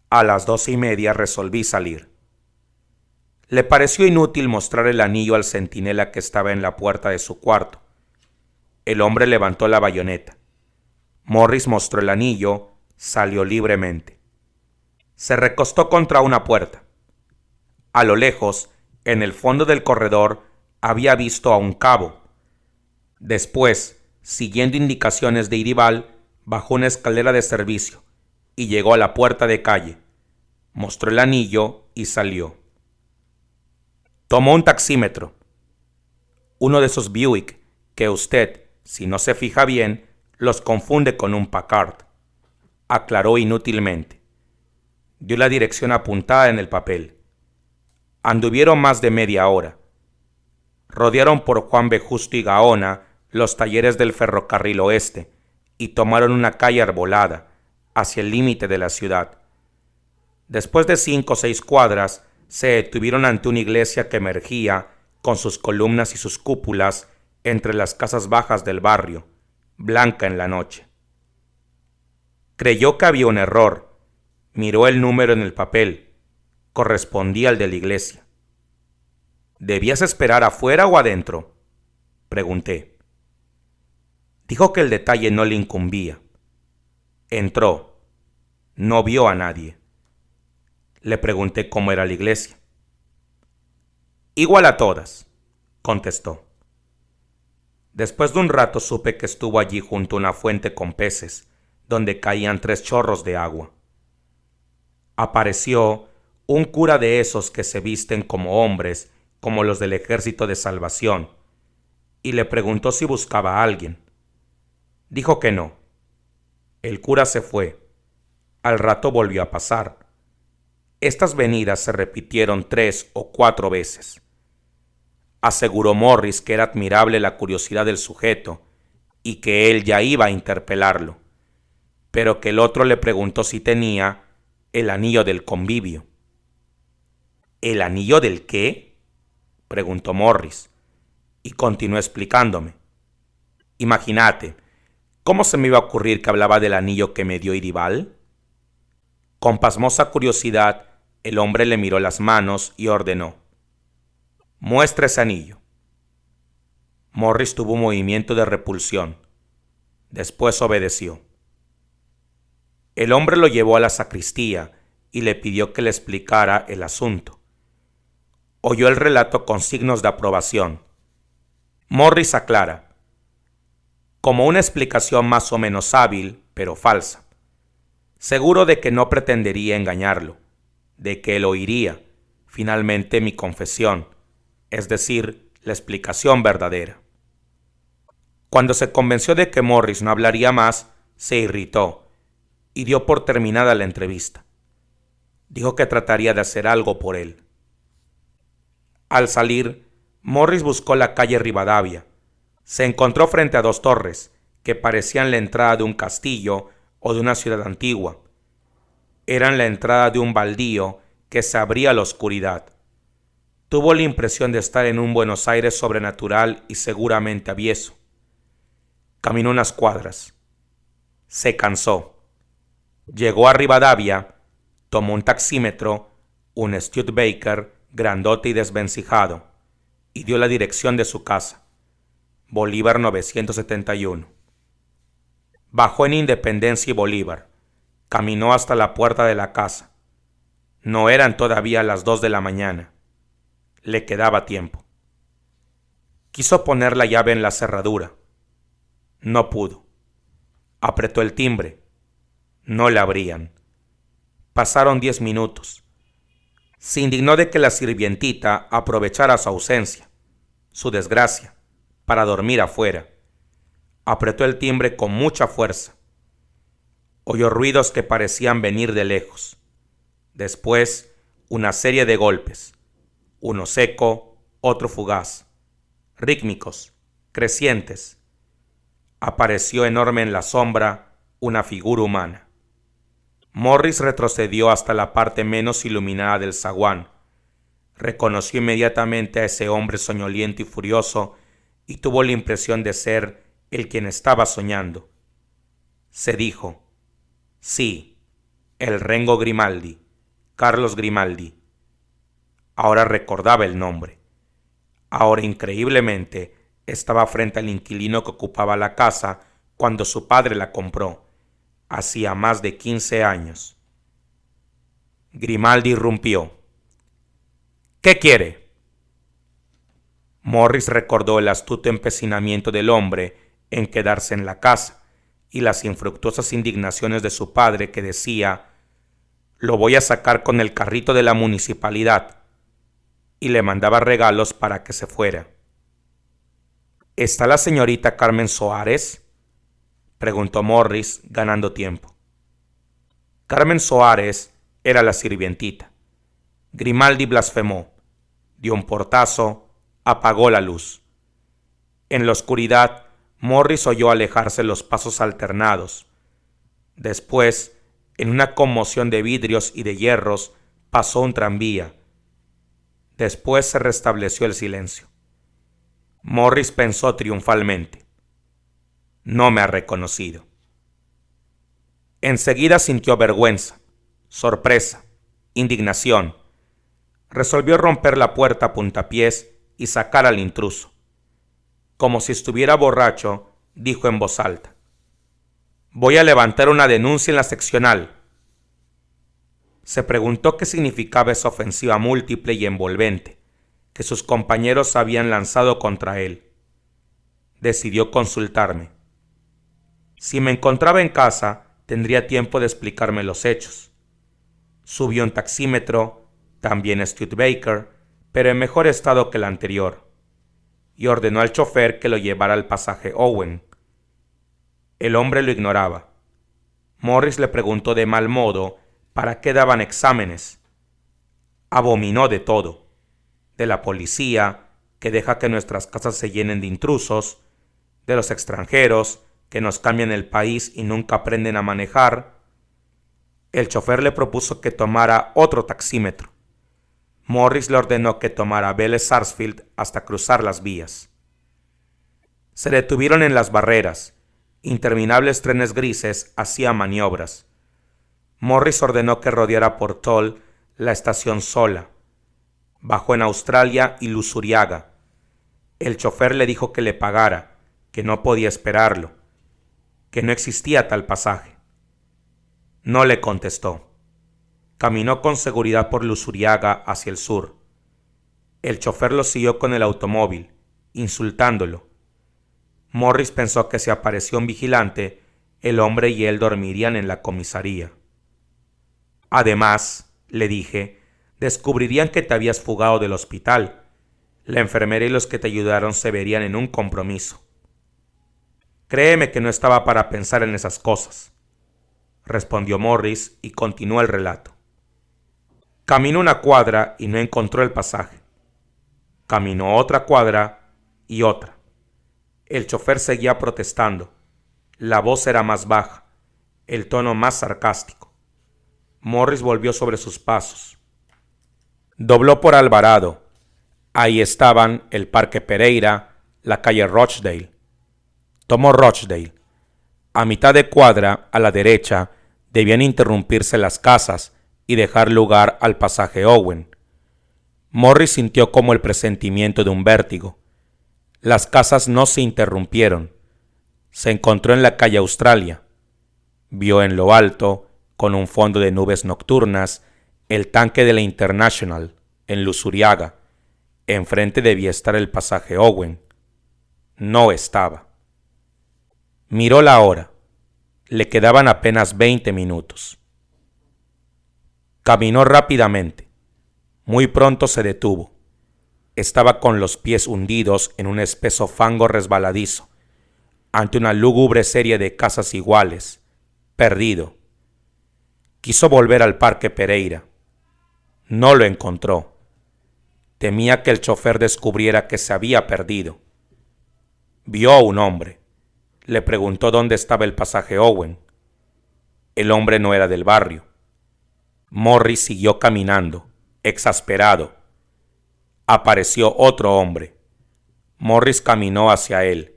A las 12:30 resolví salir. Le pareció inútil mostrar el anillo al centinela que estaba en la puerta de su cuarto. El hombre levantó la bayoneta. Morris mostró el anillo, salió libremente. Se recostó contra una puerta. A lo lejos, en el fondo del corredor, había visto a un cabo. Después, siguiendo indicaciones de Irival, bajó una escalera de servicio y llegó a la puerta de calle. Mostró el anillo y salió. Tomó un taxímetro. Uno de esos Buick que usted, si no se fija bien, los confunde con un Packard. Aclaró inútilmente. Dio la dirección apuntada en el papel. Anduvieron más de media hora. Rodearon por Juan B. Justo y Gaona los talleres del ferrocarril oeste y tomaron una calle arbolada hacia el límite de la ciudad. Después de 5 o 6 cuadras, se detuvieron ante una iglesia que emergía con sus columnas y sus cúpulas entre las casas bajas del barrio, blanca en la noche. Creyó que había un error. Miró el número en el papel. Correspondía al de la iglesia. ¿Debías esperar afuera o adentro?, pregunté. Dijo que el detalle no le incumbía. Entró. No vio a nadie. Le pregunté cómo era la iglesia. Igual a todas, contestó. Después de un rato supe que estuvo allí junto a una fuente con peces, donde caían 3 chorros de agua. Apareció un cura de esos que se visten como hombres, como los del Ejército de Salvación, y le preguntó si buscaba a alguien. Dijo que no. El cura se fue. Al rato volvió a pasar. Estas venidas se repitieron 3 o 4 veces. Aseguró Morris que era admirable la curiosidad del sujeto y que él ya iba a interpelarlo, pero que el otro le preguntó si tenía el anillo del convivio. ¿El anillo del qué?, preguntó Morris, y continuó explicándome. Imagínate, ¿cómo se me iba a ocurrir que hablaba del anillo que me dio Irival? Con pasmosa curiosidad, el hombre le miró las manos y ordenó: muestra ese anillo. Morris tuvo un movimiento de repulsión. Después obedeció. El hombre lo llevó a la sacristía y le pidió que le explicara el asunto. Oyó el relato con signos de aprobación. Morris aclara: como una explicación más o menos hábil, pero falsa. Seguro de que no pretendería engañarlo, de que él oiría, finalmente, mi confesión, es decir, la explicación verdadera. Cuando se convenció de que Morris no hablaría más, se irritó y dio por terminada la entrevista. Dijo que trataría de hacer algo por él. Al salir, Morris buscó la calle Rivadavia. Se encontró frente a dos torres que parecían la entrada de un castillo o de una ciudad antigua. Eran la entrada de un baldío que se abría a la oscuridad. Tuvo la impresión de estar en un Buenos Aires sobrenatural y seguramente avieso. Caminó unas cuadras. Se cansó. Llegó a Rivadavia, tomó un taxímetro, un Studebaker grandote y desvencijado, y dio la dirección de su casa, Bolívar 971. Bajó en Independencia y Bolívar. Caminó hasta la puerta de la casa. No eran todavía las 2 de la mañana. Le quedaba tiempo. Quiso poner la llave en la cerradura. No pudo. Apretó el timbre. No le abrían. Pasaron 10 minutos. Se indignó de que la sirvientita aprovechara su ausencia, su desgracia, para dormir afuera. Apretó el timbre con mucha fuerza. Oyó ruidos que parecían venir de lejos. Después, una serie de golpes. Uno seco, otro fugaz. Rítmicos, crecientes. Apareció enorme en la sombra una figura humana. Morris retrocedió hasta la parte menos iluminada del zaguán. Reconoció inmediatamente a ese hombre soñoliento y furioso y tuvo la impresión de ser el quien estaba soñando. Se dijo: sí, el Rengo Grimaldi, Carlos Grimaldi. Ahora recordaba el nombre. Ahora, increíblemente, estaba frente al inquilino que ocupaba la casa cuando su padre la compró, hacía más de 15 años. Grimaldi irrumpió. ¿Qué quiere? Morris recordó el astuto empecinamiento del hombre en quedarse en la casa y las infructuosas indignaciones de su padre que decía: lo voy a sacar con el carrito de la municipalidad, y le mandaba regalos para que se fuera. ¿Está la señorita Carmen Soares?, preguntó Morris, ganando tiempo. Carmen Soares era la sirvientita. Grimaldi blasfemó, dio un portazo, apagó la luz. En la oscuridad, Morris oyó alejarse los pasos alternados. Después, en una conmoción de vidrios y de hierros, pasó un tranvía. Después se restableció el silencio. Morris pensó triunfalmente: no me ha reconocido. Enseguida sintió vergüenza, sorpresa, indignación. Resolvió romper la puerta a puntapiés y sacar al intruso. Como si estuviera borracho, dijo en voz alta: voy a levantar una denuncia en la seccional. Se preguntó qué significaba esa ofensiva múltiple y envolvente que sus compañeros habían lanzado contra él. Decidió consultarme. Si me encontraba en casa, tendría tiempo de explicarme los hechos. Subió un taxímetro, también Studebaker, pero en mejor estado que el anterior, y ordenó al chofer que lo llevara al pasaje Owen. El hombre lo ignoraba. Morris le preguntó de mal modo para qué daban exámenes. Abominó de todo: de la policía, que deja que nuestras casas se llenen de intrusos; de los extranjeros, que nos cambian el país y nunca aprenden a manejar. El chofer le propuso que tomara otro taxímetro. Morris le ordenó que tomara Vélez Sarsfield hasta cruzar las vías. Se detuvieron en las barreras. Interminables trenes grises hacían maniobras. Morris ordenó que rodeara por Toll la estación sola. Bajó en Australia y Luzuriaga. El chofer le dijo que le pagara, que no podía esperarlo, que no existía tal pasaje. No le contestó. Caminó con seguridad por Luzuriaga hacia el sur. El chofer lo siguió con el automóvil, insultándolo. Morris pensó que si apareció un vigilante, el hombre y él dormirían en la comisaría. Además, le dije, descubrirían que te habías fugado del hospital. La enfermera y los que te ayudaron se verían en un compromiso. Créeme que no estaba para pensar en esas cosas, respondió Morris y continuó el relato. Caminó una cuadra y no encontró el pasaje. Caminó otra cuadra y otra. El chofer seguía protestando. La voz era más baja, el tono más sarcástico. Morris volvió sobre sus pasos. Dobló por Alvarado. Ahí estaban el Parque Pereira, la calle Rochdale. Tomó Rochdale. A mitad de cuadra, a la derecha, debían interrumpirse las casas y dejar lugar al pasaje Owen. Morris sintió como el presentimiento de un vértigo. Las casas no se interrumpieron. Se encontró en la calle Australia. Vio en lo alto, con un fondo de nubes nocturnas, el tanque de la International, en Luzuriaga. Enfrente debía estar el pasaje Owen. No estaba. Miró la hora. Le quedaban apenas 20 minutos. Caminó rápidamente. Muy pronto se detuvo. Estaba con los pies hundidos en un espeso fango resbaladizo, ante una lúgubre serie de casas iguales, perdido. Quiso volver al Parque Pereira. No lo encontró. Temía que el chofer descubriera que se había perdido. Vio a un hombre. Le preguntó dónde estaba el pasaje Owen. El hombre no era del barrio. Morris siguió caminando, exasperado. Apareció otro hombre. Morris caminó hacia él.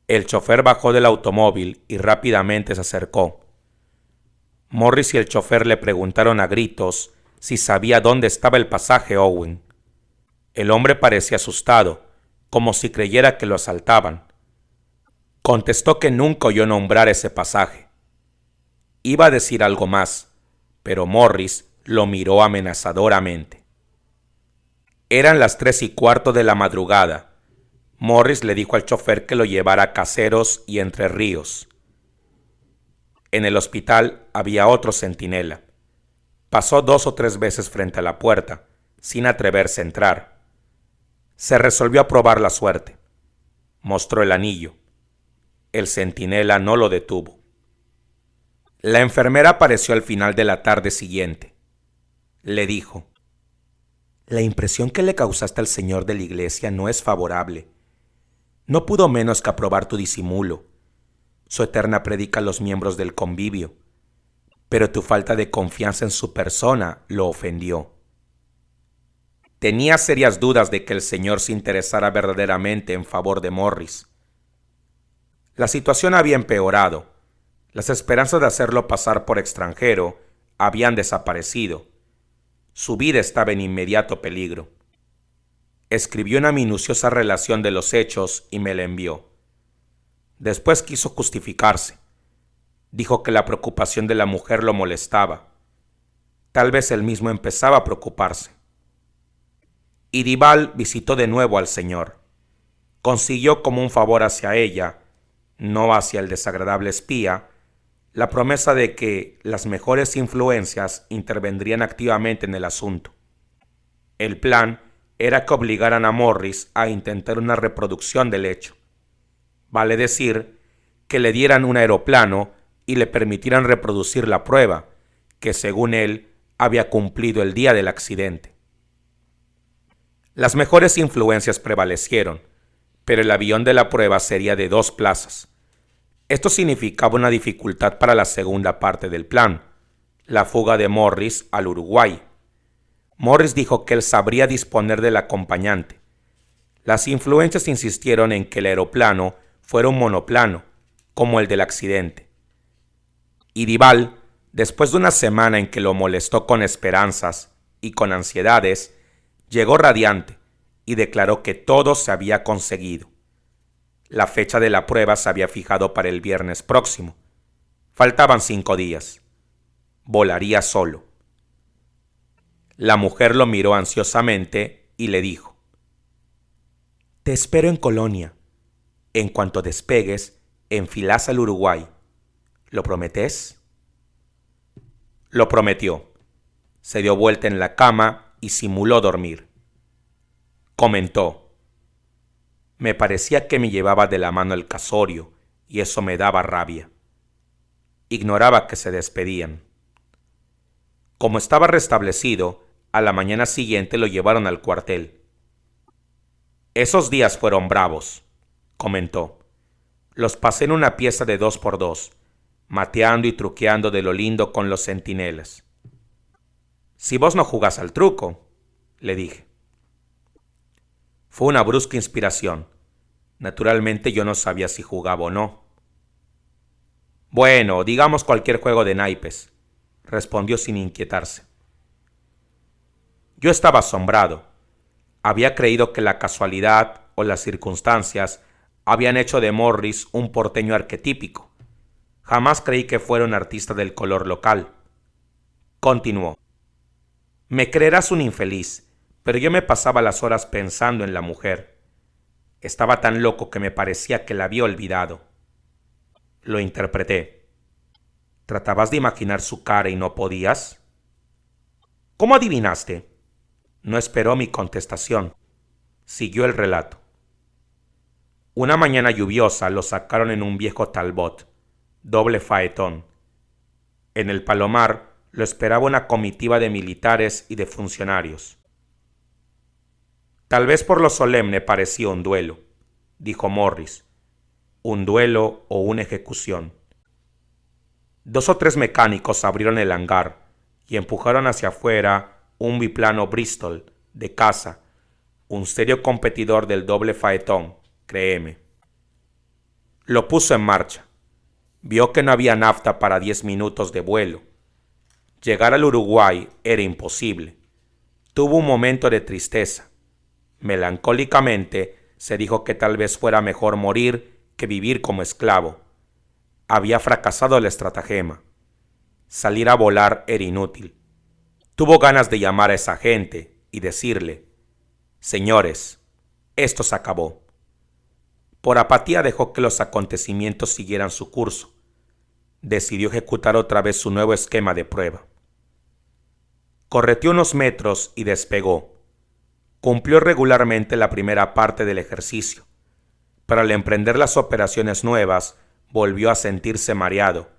El chofer bajó del automóvil y rápidamente se acercó. Morris y el chofer le preguntaron a gritos si sabía dónde estaba el pasaje Owen. El hombre parecía asustado, como si creyera que lo asaltaban. Contestó que nunca oyó nombrar ese pasaje. Iba a decir algo más, pero Morris lo miró amenazadoramente. Eran las 3:15 de la madrugada. Morris le dijo al chofer que lo llevara a Caseros y Entre Ríos. En el hospital había otro centinela. Pasó 2 o 3 veces frente a la puerta, sin atreverse a entrar. Se resolvió a probar la suerte. Mostró el anillo. El centinela no lo detuvo. La enfermera apareció al final de la tarde siguiente. Le dijo: «La impresión que le causaste al señor de la iglesia no es favorable. No pudo menos que aprobar tu disimulo. Su eterna predica a los miembros del convivio. Pero tu falta de confianza en su persona lo ofendió». Tenía serias dudas de que el señor se interesara verdaderamente en favor de Morris. La situación había empeorado. Las esperanzas de hacerlo pasar por extranjero habían desaparecido. Su vida estaba en inmediato peligro. Escribió una minuciosa relación de los hechos y me la envió. Después quiso justificarse. Dijo que la preocupación de la mujer lo molestaba. Tal vez él mismo empezaba a preocuparse. Irival visitó de nuevo al señor. Consiguió como un favor hacia ella, no hacia el desagradable espía, la promesa de que las mejores influencias intervendrían activamente en el asunto. El plan era que obligaran a Morris a intentar una reproducción del hecho. Vale decir, que le dieran un aeroplano y le permitieran reproducir la prueba, que según él había cumplido el día del accidente. Las mejores influencias prevalecieron, pero el avión de la prueba sería de 2 plazas. Esto significaba una dificultad para la segunda parte del plan, la fuga de Morris al Uruguay. Morris dijo que él sabría disponer del acompañante. Las influencias insistieron en que el aeroplano fuera un monoplano, como el del accidente. Irival, después de una semana en que lo molestó con esperanzas y con ansiedades, llegó radiante y declaró que todo se había conseguido. La fecha de la prueba se había fijado para el viernes próximo. Faltaban 5 días. Volaría solo. La mujer lo miró ansiosamente y le dijo: «Te espero en Colonia. En cuanto despegues, enfilás al Uruguay. ¿Lo prometés?». Lo prometió. Se dio vuelta en la cama y simuló dormir. Comentó: «Me parecía que me llevaba de la mano el casorio y eso me daba rabia. Ignoraba que se despedían. Como estaba restablecido, a la mañana siguiente lo llevaron al cuartel. Esos días fueron bravos, comentó. Los pasé en una pieza de 2x2, mateando y truqueando de lo lindo con los centinelas. Si vos no jugás al truco, le dije. Fue una brusca inspiración. Naturalmente yo no sabía si jugaba o no. Bueno, digamos cualquier juego de naipes, respondió sin inquietarse. Yo estaba asombrado. Había creído que la casualidad o las circunstancias habían hecho de Morris un porteño arquetípico. Jamás creí que fuera un artista del color local. Continuó. Me creerás un infeliz, pero yo me pasaba las horas pensando en la mujer. Estaba tan loco que me parecía que la había olvidado. Lo interpreté. ¿Tratabas de imaginar su cara y no podías? ¿Cómo adivinaste? No esperó mi contestación. Siguió el relato. Una mañana lluviosa lo sacaron en un viejo Talbot, doble faetón. En el Palomar lo esperaba una comitiva de militares y de funcionarios. Tal vez por lo solemne parecía un duelo, dijo Morris. Un duelo o una ejecución. 2 o 3 mecánicos abrieron el hangar y empujaron hacia afuera un biplano Bristol de caza, un serio competidor del doble faetón, créeme. Lo puso en marcha. Vio que no había nafta para 10 minutos de vuelo. Llegar al Uruguay era imposible. Tuvo un momento de tristeza. Melancólicamente se dijo que tal vez fuera mejor morir que vivir como esclavo. Había fracasado el estratagema. Salir a volar era inútil. Tuvo ganas de llamar a esa gente y decirle: señores, esto se acabó. Por apatía dejó que los acontecimientos siguieran su curso. Decidió ejecutar otra vez su nuevo esquema de prueba. Correteó unos metros y despegó. Cumplió regularmente la primera parte del ejercicio, pero al emprender las operaciones nuevas volvió a sentirse mareado,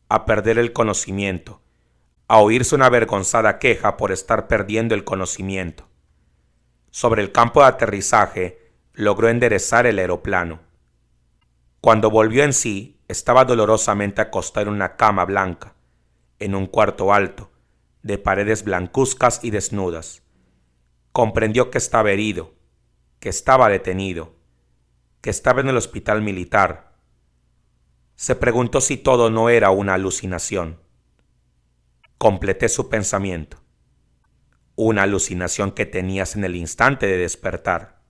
a perder el conocimiento, a oírse una avergonzada queja por estar perdiendo el conocimiento. Sobre el campo de aterrizaje logró enderezar el aeroplano. Cuando volvió en sí, estaba dolorosamente acostado en una cama blanca, en un cuarto alto, de paredes blancuzcas y desnudas. Comprendió que estaba herido, que estaba detenido, que estaba en el hospital militar. Se preguntó si todo no era una alucinación. Completé su pensamiento. Una alucinación que tenías en el instante de despertar.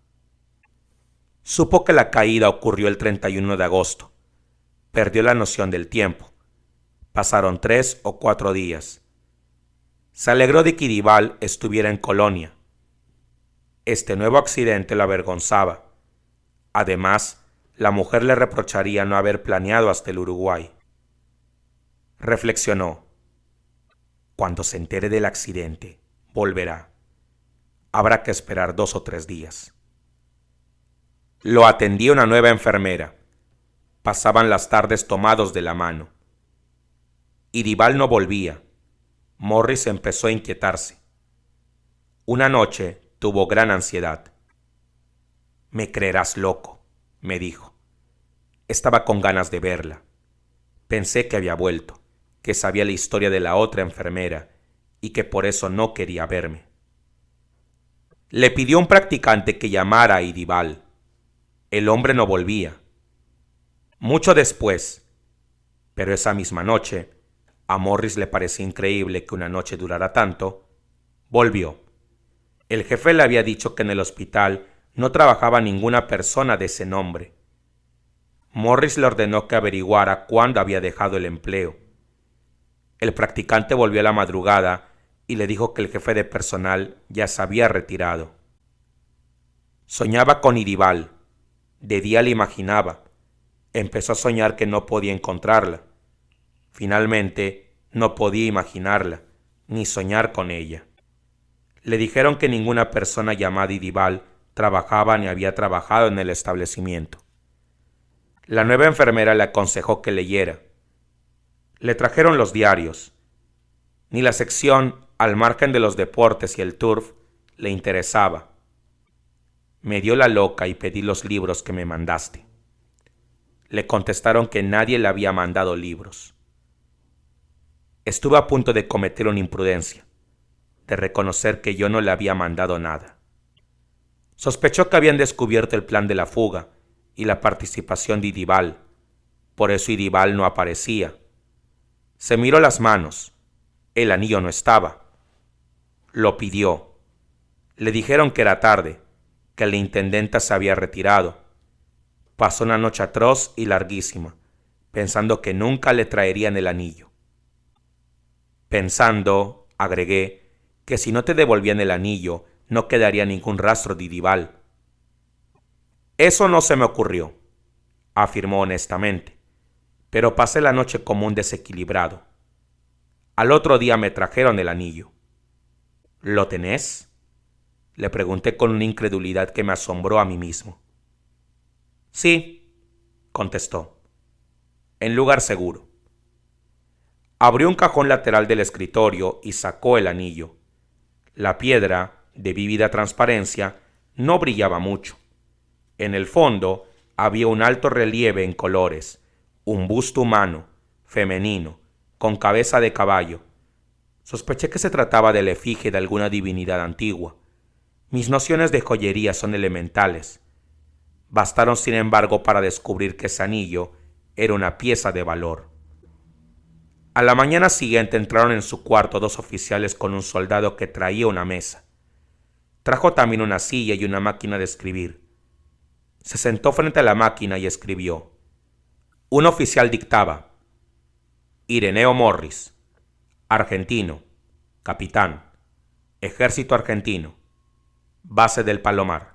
Supo que la caída ocurrió el 31 de agosto. Perdió la noción del tiempo. Pasaron 3 o 4 días. Se alegró de que Idibal estuviera en Colonia. Este nuevo accidente lo avergonzaba. Además, la mujer le reprocharía no haber planeado hasta el Uruguay. Reflexionó. Cuando se entere del accidente, volverá. Habrá que esperar 2 o 3 días. Lo atendía una nueva enfermera. Pasaban las tardes tomados de la mano. Idibal no volvía. Morris empezó a inquietarse. Una noche tuvo gran ansiedad. Me creerás loco, me dijo. Estaba con ganas de verla. Pensé que había vuelto, que sabía la historia de la otra enfermera y que por eso no quería verme. Le pidió a un practicante que llamara a Idibal. El hombre no volvía. Mucho después, pero esa misma noche, a Morris le parecía increíble que una noche durara tanto, volvió. El jefe le había dicho que en el hospital no trabajaba ninguna persona de ese nombre. Morris le ordenó que averiguara cuándo había dejado el empleo. El practicante volvió a la madrugada y le dijo que el jefe de personal ya se había retirado. Soñaba con Idibal. De día la imaginaba. Empezó a soñar que no podía encontrarla. Finalmente, no podía imaginarla, ni soñar con ella. Le dijeron que ninguna persona llamada Idibal trabajaba ni había trabajado en el establecimiento. La nueva enfermera le aconsejó que leyera. Le trajeron los diarios. Ni la sección, al margen de los deportes y el turf, le interesaba. Me dio la loca y pedí los libros que me mandaste. Le contestaron que nadie le había mandado libros. Estuve a punto de cometer una imprudencia, de reconocer que yo no le había mandado nada. Sospechó que habían descubierto el plan de la fuga y la participación de Idibal. Por eso Idibal no aparecía. Se miró las manos. El anillo no estaba. Lo pidió. Le dijeron que era tarde, que la intendenta se había retirado. Pasó una noche atroz y larguísima, pensando que nunca le traerían el anillo. Pensando, agregué, que si no te devolvían el anillo, no quedaría ningún rastro de Idibal. Eso no se me ocurrió, afirmó honestamente, pero pasé la noche como un desequilibrado. Al otro día me trajeron el anillo. ¿Lo tenés?, le pregunté con una incredulidad que me asombró a mí mismo. Sí, contestó, en lugar seguro. Abrió un cajón lateral del escritorio y sacó el anillo. La piedra, de vívida transparencia, no brillaba mucho. En el fondo había un alto relieve en colores, un busto humano, femenino, con cabeza de caballo. Sospeché que se trataba de la efigie de alguna divinidad antigua. Mis nociones de joyería son elementales. Bastaron, sin embargo, para descubrir que ese anillo era una pieza de valor. A la mañana siguiente entraron en su cuarto 2 oficiales con un soldado que traía una mesa. Trajo también una silla y una máquina de escribir. Se sentó frente a la máquina y escribió. Un oficial dictaba: Ireneo Morris, argentino, capitán, ejército argentino, base del Palomar.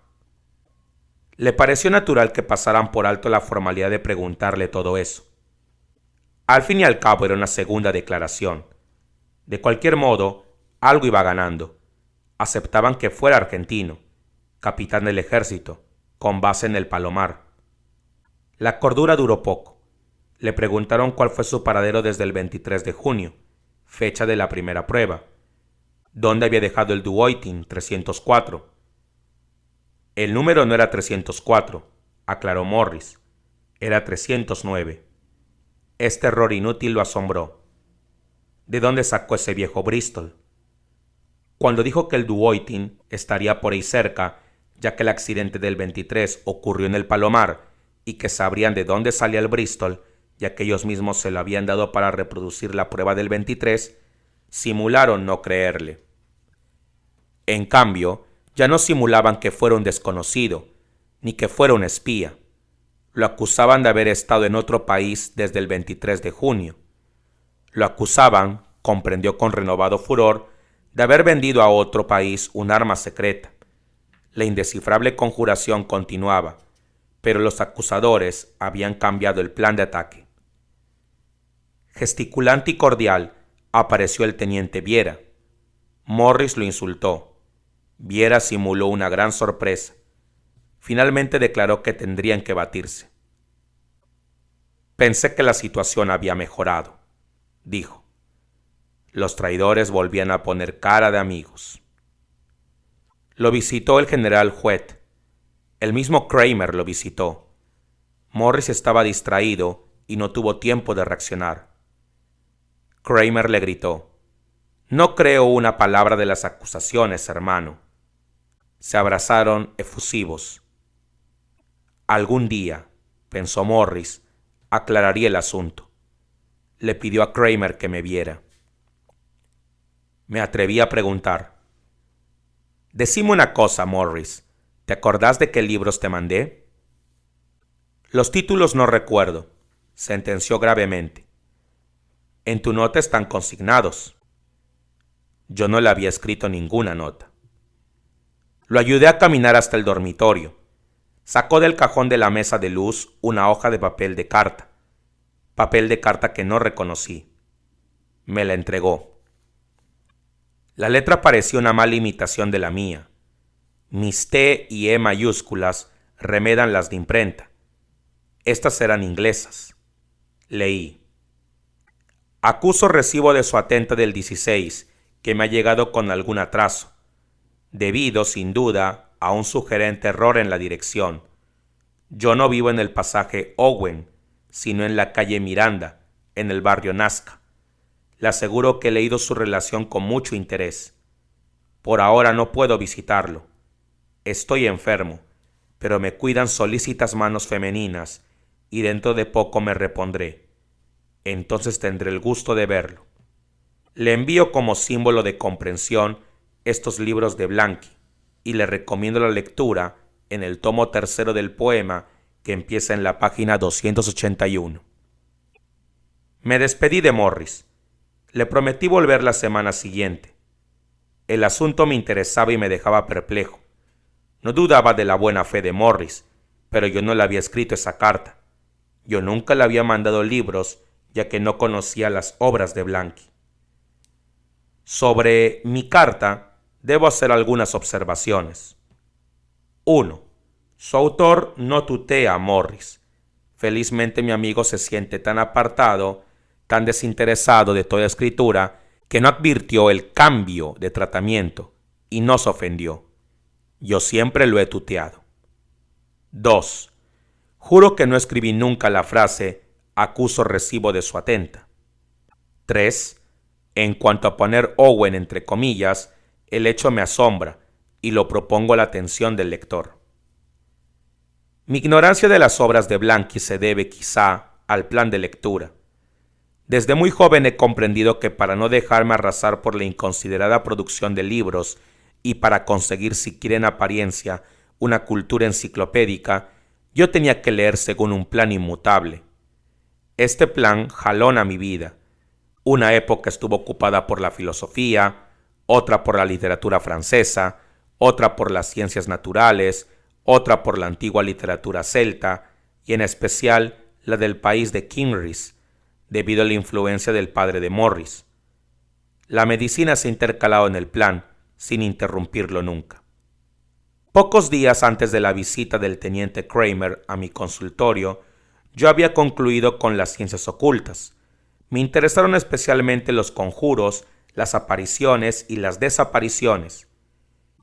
Le pareció natural que pasaran por alto la formalidad de preguntarle todo eso. Al fin y al cabo era una segunda declaración. De cualquier modo, algo iba ganando. Aceptaban que fuera argentino, capitán del ejército, con base en el Palomar. La cordura duró poco. Le preguntaron cuál fue su paradero desde el 23 de junio, fecha de la primera prueba. ¿Dónde había dejado el Duoitin 304? El número no era 304, aclaró Morris. Era 309. Este error inútil lo asombró. ¿De dónde sacó ese viejo Bristol? Cuando dijo que el Duoitin estaría por ahí cerca, ya que el accidente del 23 ocurrió en el Palomar y que sabrían de dónde salía el Bristol, ya que ellos mismos se lo habían dado para reproducir la prueba del 23, simularon no creerle. En cambio, ya no simulaban que fuera un desconocido, ni que fuera un espía. Lo acusaban de haber estado en otro país desde el 23 de junio. Lo acusaban, comprendió con renovado furor, de haber vendido a otro país un arma secreta. La indescifrable conjuración continuaba, pero los acusadores habían cambiado el plan de ataque. Gesticulante y cordial, apareció el teniente Viera. Morris lo insultó. Viera simuló una gran sorpresa. Finalmente declaró que tendrían que batirse. Pensé que la situación había mejorado, dijo. Los traidores volvían a poner cara de amigos. Lo visitó el general Huet. El mismo Kramer lo visitó. Morris estaba distraído y no tuvo tiempo de reaccionar. Kramer le gritó: «No creo una palabra de las acusaciones, hermano». Se abrazaron efusivos. Algún día, pensó Morris, aclararía el asunto. Le pidió a Kramer que me viera. Me atreví a preguntar: «Decime una cosa, Morris, ¿te acordás de qué libros te mandé?» «Los títulos no recuerdo», sentenció gravemente. «En tu nota están consignados». Yo no le había escrito ninguna nota. Lo ayudé a caminar hasta el dormitorio. Sacó del cajón de la mesa de luz una hoja de papel de carta que no reconocí. Me la entregó. La letra parecía una mala imitación de la mía. Mis T y E mayúsculas remedan las de imprenta. Estas eran inglesas. Leí: acuso recibo de su atenta del 16 que me ha llegado con algún atraso, debido, sin duda, a un sugerente error en la dirección. Yo no vivo en el pasaje Owen, sino en la calle Miranda, en el barrio Nazca. Le aseguro que he leído su relación con mucho interés. Por ahora no puedo visitarlo. Estoy enfermo, pero me cuidan solícitas manos femeninas y dentro de poco me repondré. Entonces tendré el gusto de verlo. Le envío como símbolo de comprensión estos libros de Blanqui y le recomiendo la lectura en el tomo tercero del poema que empieza en la página 281. Me despedí de Morris. Le prometí volver la semana siguiente. El asunto me interesaba y me dejaba perplejo. No dudaba de la buena fe de Morris, pero yo no le había escrito esa carta. Yo nunca le había mandado libros, ya que no conocía las obras de Blanqui. Sobre mi carta, debo hacer algunas observaciones. 1. Su autor no tutea a Morris. Felizmente mi amigo se siente tan apartado, tan desinteresado de toda escritura, que no advirtió el cambio de tratamiento y no se ofendió. Yo siempre lo he tuteado. 2. Juro que no escribí nunca la frase acuso recibo de su atenta. 3. En cuanto a poner Owen entre comillas, el hecho me asombra y lo propongo a la atención del lector. Mi ignorancia de las obras de Blanqui se debe quizá al plan de lectura. Desde muy joven he comprendido que para no dejarme arrasar por la inconsiderada producción de libros y para conseguir siquiera en apariencia una cultura enciclopédica, yo tenía que leer según un plan inmutable. Este plan jalona mi vida. Una época estuvo ocupada por la filosofía, otra por la literatura francesa, otra por las ciencias naturales, otra por la antigua literatura celta y en especial la del país de Kinrys, debido a la influencia del padre de Morris. La medicina se ha intercalado en el plan, sin interrumpirlo nunca. Pocos días antes de la visita del teniente Kramer a mi consultorio, yo había concluido con las ciencias ocultas. Me interesaron especialmente los conjuros, las apariciones y las desapariciones.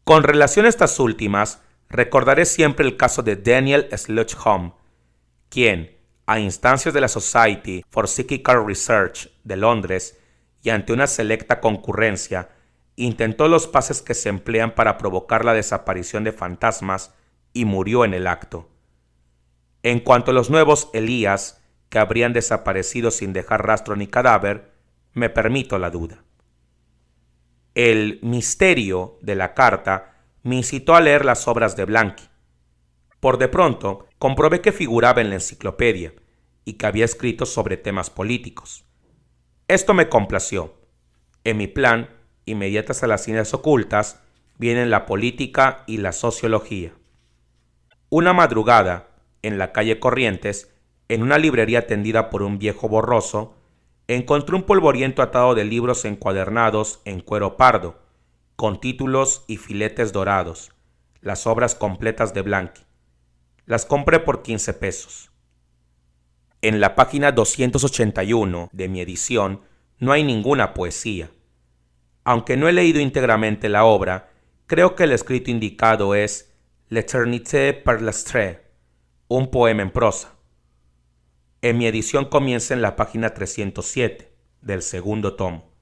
Con relación a estas últimas, recordaré siempre el caso de Daniel Sluchholm, quien, a instancias de la Society for Psychical Research de Londres y ante una selecta concurrencia, intentó los pases que se emplean para provocar la desaparición de fantasmas y murió en el acto. En cuanto a los nuevos Elías, que habrían desaparecido sin dejar rastro ni cadáver, me permito la duda. El misterio de la carta me incitó a leer las obras de Blanqui. Por de pronto, comprobé que figuraba en la enciclopedia y que había escrito sobre temas políticos. Esto me complació. En mi plan, inmediatas a las ciencias ocultas, vienen la política y la sociología. Una madrugada, en la calle Corrientes, en una librería atendida por un viejo borroso, encontré un polvoriento atado de libros encuadernados en cuero pardo, con títulos y filetes dorados, las obras completas de Blanqui. Las compré por 15 pesos. En la página 281 de mi edición no hay ninguna poesía. Aunque no he leído íntegramente la obra, creo que el escrito indicado es L'Éternité par l'Astre, un poema en prosa. En mi edición comienza en la página 307 del segundo tomo.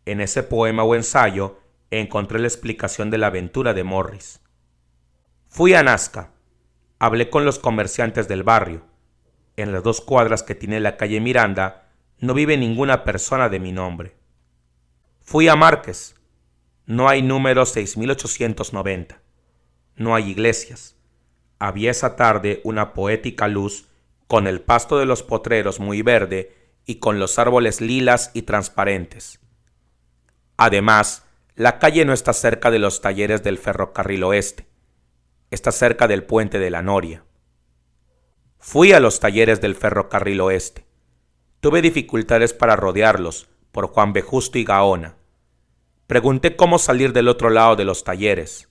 En ese poema o ensayo encontré la explicación de la aventura de Morris. Fui a Nazca. Hablé con los comerciantes del barrio. En las 2 cuadras que tiene la calle Miranda no vive ninguna persona de mi nombre. Fui a Márquez. No hay número 6890. No hay iglesias. Había esa tarde una poética luz con el pasto de los potreros muy verde y con los árboles lilas y transparentes. Además, la calle no está cerca de los talleres del ferrocarril oeste. Está cerca del puente de la Noria. Fui a los talleres del ferrocarril oeste. Tuve dificultades para rodearlos por Juan B. Justo y Gaona. Pregunté cómo salir del otro lado de los talleres.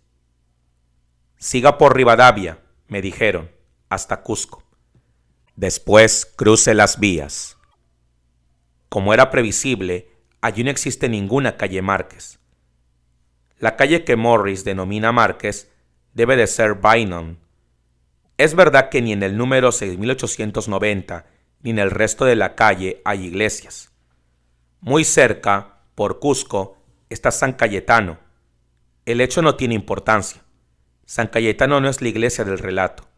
Siga por Rivadavia, me dijeron, hasta Cusco. Después cruce las vías. Como era previsible, allí no existe ninguna calle Márquez. La calle que Morris denomina Márquez debe de ser Bynum. Es verdad que ni en el número 6890 ni en el resto de la calle hay iglesias. Muy cerca, por Cusco, está San Cayetano. El hecho no tiene importancia. San Cayetano no es la iglesia del relato.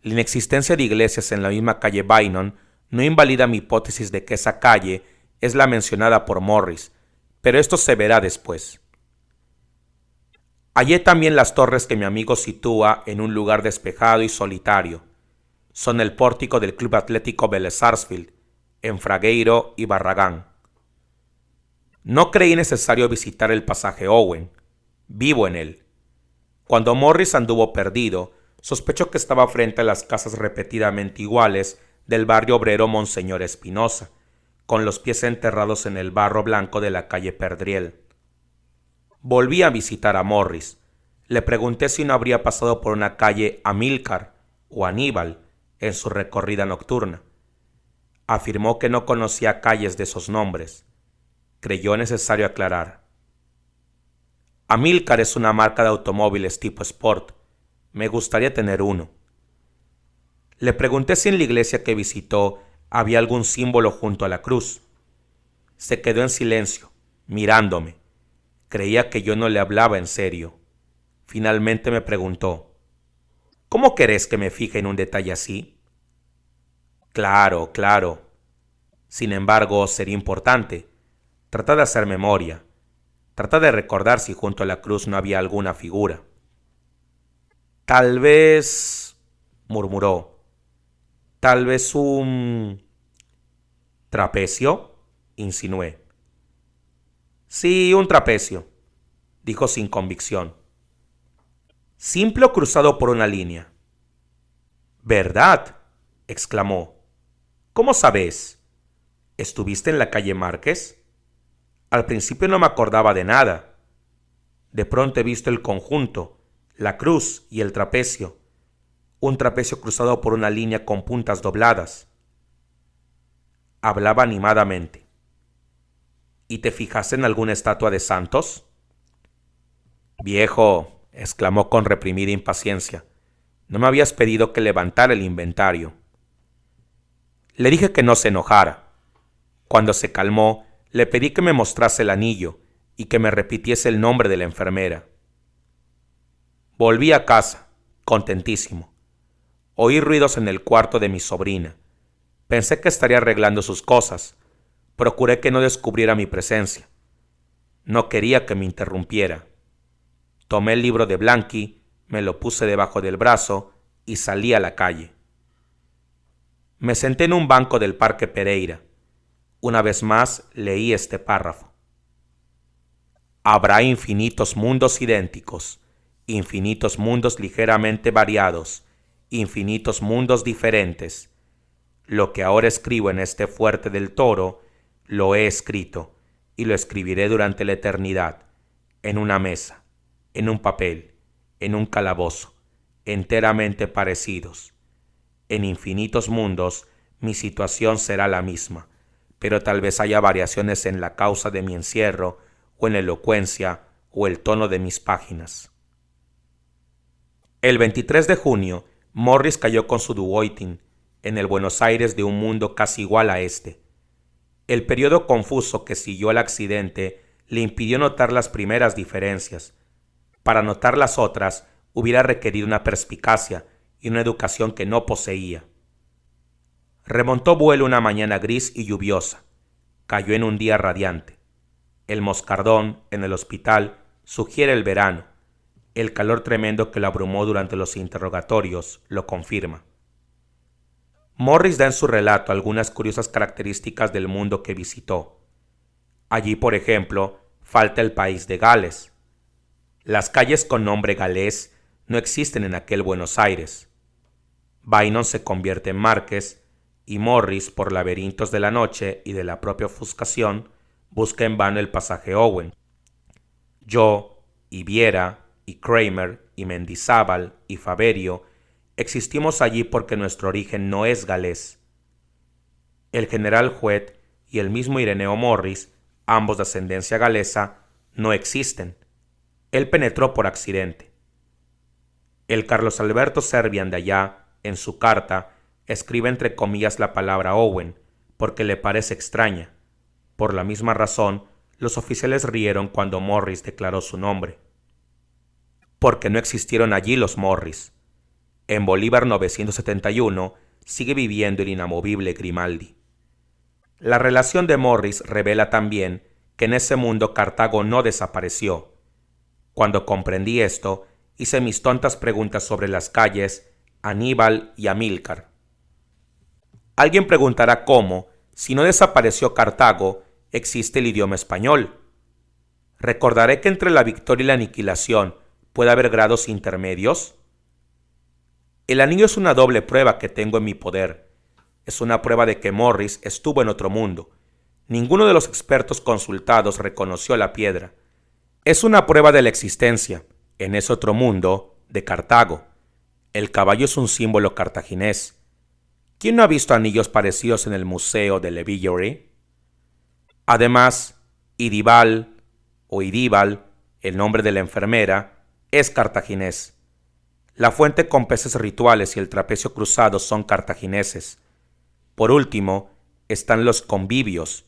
La inexistencia de iglesias en la misma calle Bynum no invalida mi hipótesis de que esa calle es la mencionada por Morris, pero esto se verá después. Hallé también las torres que mi amigo sitúa en un lugar despejado y solitario. Son el pórtico del Club Atlético Vélez Sarsfield, en Fragueiro y Barragán. No creí necesario visitar el pasaje Owen. Vivo en él. Cuando Morris anduvo perdido, sospechó que estaba frente a las casas repetidamente iguales del barrio obrero Monseñor Espinosa, con los pies enterrados en el barro blanco de la calle Perdriel. Volví a visitar a Morris. Le pregunté si no habría pasado por una calle Amílcar o Aníbal en su recorrida nocturna. Afirmó que no conocía calles de esos nombres. Creyó necesario aclarar. Amílcar es una marca de automóviles tipo Sport. Me gustaría tener uno. Le pregunté si en la iglesia que visitó había algún símbolo junto a la cruz. Se quedó en silencio, mirándome. Creía que yo no le hablaba en serio. Finalmente me preguntó: ¿cómo querés que me fije en un detalle así? Claro, claro. Sin embargo, sería importante. Trata de hacer memoria. Trata de recordar si junto a la cruz no había alguna figura. Tal vez, murmuró, tal vez un trapecio, insinué. Sí, un trapecio, dijo sin convicción. Simple o cruzado por una línea. ¿Verdad?, exclamó. ¿Cómo sabes? ¿Estuviste en la calle Márquez? Al principio no me acordaba de nada. De pronto he visto el conjunto, la cruz y el trapecio. Un trapecio cruzado por una línea con puntas dobladas. Hablaba animadamente. ¿Y te fijaste en alguna estatua de santos? Viejo, exclamó con reprimida impaciencia, ¿no me habías pedido que levantara el inventario? Le dije que no se enojara. Cuando se calmó, le pedí que me mostrase el anillo y que me repitiese el nombre de la enfermera. Volví a casa, contentísimo. Oí ruidos en el cuarto de mi sobrina. Pensé que estaría arreglando sus cosas. Procuré que no descubriera mi presencia. No quería que me interrumpiera. Tomé el libro de Blanqui, me lo puse debajo del brazo y salí a la calle. Me senté en un banco del Parque Pereira. Una vez más leí este párrafo. Habrá infinitos mundos idénticos, infinitos mundos ligeramente variados, infinitos mundos diferentes. Lo que ahora escribo en este fuerte del Toro, lo he escrito y lo escribiré durante la eternidad, en una mesa, en un papel, en un calabozo, enteramente parecidos. En infinitos mundos mi situación será la misma, pero tal vez haya variaciones en la causa de mi encierro, o en la elocuencia, o el tono de mis páginas. El 23 de junio, Morris cayó con su Duoitin en el Buenos Aires de un mundo casi igual a este. El periodo confuso que siguió al accidente le impidió notar las primeras diferencias. Para notar las otras, hubiera requerido una perspicacia y una educación que no poseía. Remontó vuelo una mañana gris y lluviosa. Cayó en un día radiante. El moscardón en el hospital sugiere el verano. El calor tremendo que lo abrumó durante los interrogatorios lo confirma. Morris da en su relato algunas curiosas características del mundo que visitó. Allí, por ejemplo, falta el país de Gales. Las calles con nombre galés no existen en aquel Buenos Aires. Bynum se convierte en Márquez y Morris, por laberintos de la noche y de la propia ofuscación, busca en vano el pasaje Owen. Yo, y Viera, y Kramer, y Mendizábal, y Faberio Existimos allí porque nuestro origen no es galés. El general Huet y el mismo Ireneo Morris, ambos de ascendencia galesa, no existen. Él penetró por accidente. El Carlos Alberto Serbian de allá, en su carta, escribe entre comillas la palabra Owen, porque le parece extraña. Por la misma razón, los oficiales rieron cuando Morris declaró su nombre. Porque no existieron allí los Morris. En Bolívar 971 sigue viviendo el inamovible Grimaldi. La relación de Morris revela también que en ese mundo Cartago no desapareció. Cuando comprendí esto, hice mis tontas preguntas sobre las calles, Aníbal y Amílcar. Alguien preguntará cómo, si no desapareció Cartago, existe el idioma español. Recordaré que entre la victoria y la aniquilación puede haber grados intermedios. El anillo es una doble prueba que tengo en mi poder. Es una prueba de que Morris estuvo en otro mundo. Ninguno de los expertos consultados reconoció la piedra. Es una prueba de la existencia, en ese otro mundo, de Cartago. El caballo es un símbolo cartaginés. ¿Quién no ha visto anillos parecidos en el Museo de Le Villeray? Además, Idibal o Idíbal, el nombre de la enfermera, es cartaginés. La fuente con peces rituales y el trapecio cruzado son cartagineses. Por último, están los convivios,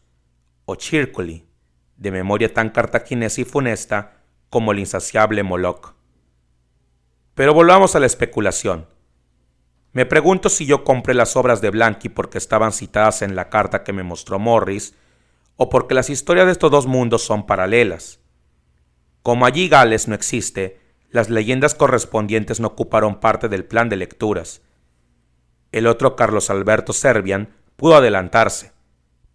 o círculi, de memoria tan cartaginesa y funesta como el insaciable Moloch. Pero volvamos a la especulación. Me pregunto si yo compré las obras de Blanqui porque estaban citadas en la carta que me mostró Morris, o porque las historias de estos dos mundos son paralelas. Como allí Gales no existe, las leyendas correspondientes no ocuparon parte del plan de lecturas. El otro Carlos Alberto Serbian pudo adelantarse,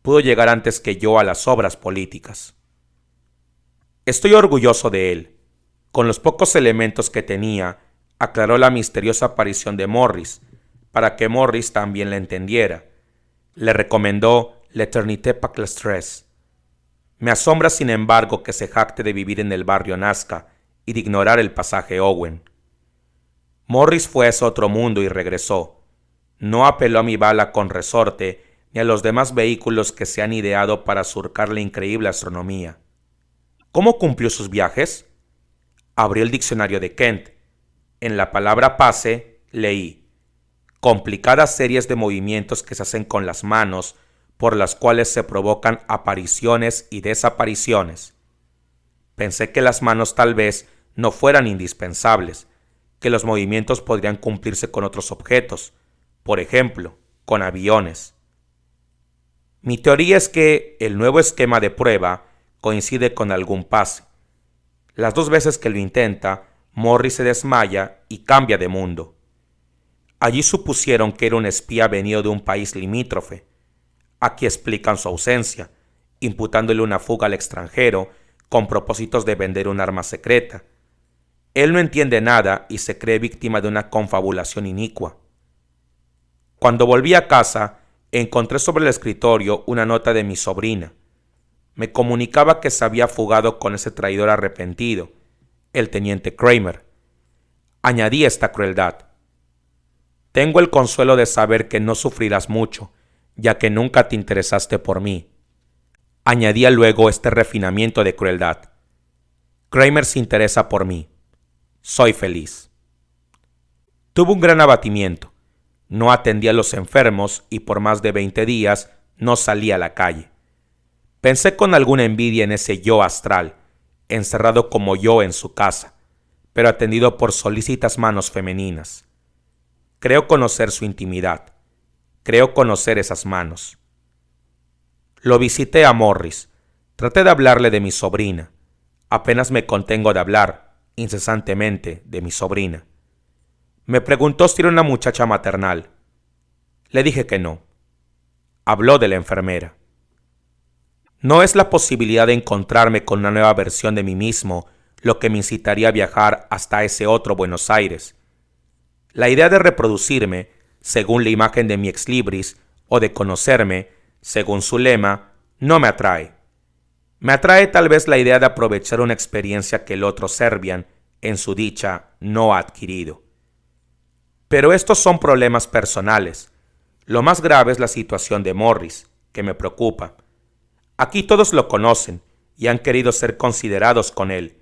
pudo llegar antes que yo a las obras políticas. Estoy orgulloso de él. Con los pocos elementos que tenía, aclaró la misteriosa aparición de Morris, para que Morris también la entendiera. Le recomendó L'Eternité par la Stress. Me asombra, sin embargo, que se jacte de vivir en el barrio Nazca y de ignorar el pasaje Owen. Morris fue a ese otro mundo y regresó. No apeló a mi bala con resorte ni a los demás vehículos que se han ideado para surcar la increíble astronomía. ¿Cómo cumplió sus viajes? Abrió el diccionario de Kent. En la palabra pase leí: complicadas series de movimientos que se hacen con las manos, por las cuales se provocan apariciones y desapariciones. Pensé que las manos tal vez no fueran indispensables, que los movimientos podrían cumplirse con otros objetos, por ejemplo, con aviones. Mi teoría es que el nuevo esquema de prueba coincide con algún pase. Las dos veces que lo intenta, Morris se desmaya y cambia de mundo. Allí supusieron que era un espía venido de un país limítrofe. Aquí explican su ausencia, imputándole una fuga al extranjero con propósitos de vender un arma secreta. Él no entiende nada y se cree víctima de una confabulación inicua. Cuando volví a casa, encontré sobre el escritorio una nota de mi sobrina. Me comunicaba que se había fugado con ese traidor arrepentido, el teniente Kramer. Añadí esta crueldad: tengo el consuelo de saber que no sufrirás mucho, ya que nunca te interesaste por mí. Añadía luego este refinamiento de crueldad: Kramer se interesa por mí. Soy feliz. Tuve un gran abatimiento. No atendía a los enfermos y por más de 20 días no salía a la calle. Pensé con alguna envidia en ese yo astral, encerrado como yo en su casa, pero atendido por solícitas manos femeninas. Creo conocer su intimidad. Creo conocer esas manos. Lo visité a Morris. Traté de hablarle de mi sobrina. Apenas me contengo de hablar, incesantemente, de mi sobrina. Me preguntó si era una muchacha maternal. Le dije que no. Habló de la enfermera. No es la posibilidad de encontrarme con una nueva versión de mí mismo lo que me incitaría a viajar hasta ese otro Buenos Aires. La idea de reproducirme, según la imagen de mi ex libris, o de conocerme, según su lema, no me atrae. Me atrae tal vez la idea de aprovechar una experiencia que el otro Serbian, en su dicha, no ha adquirido. Pero estos son problemas personales. Lo más grave es la situación de Morris, que me preocupa. Aquí todos lo conocen y han querido ser considerados con él,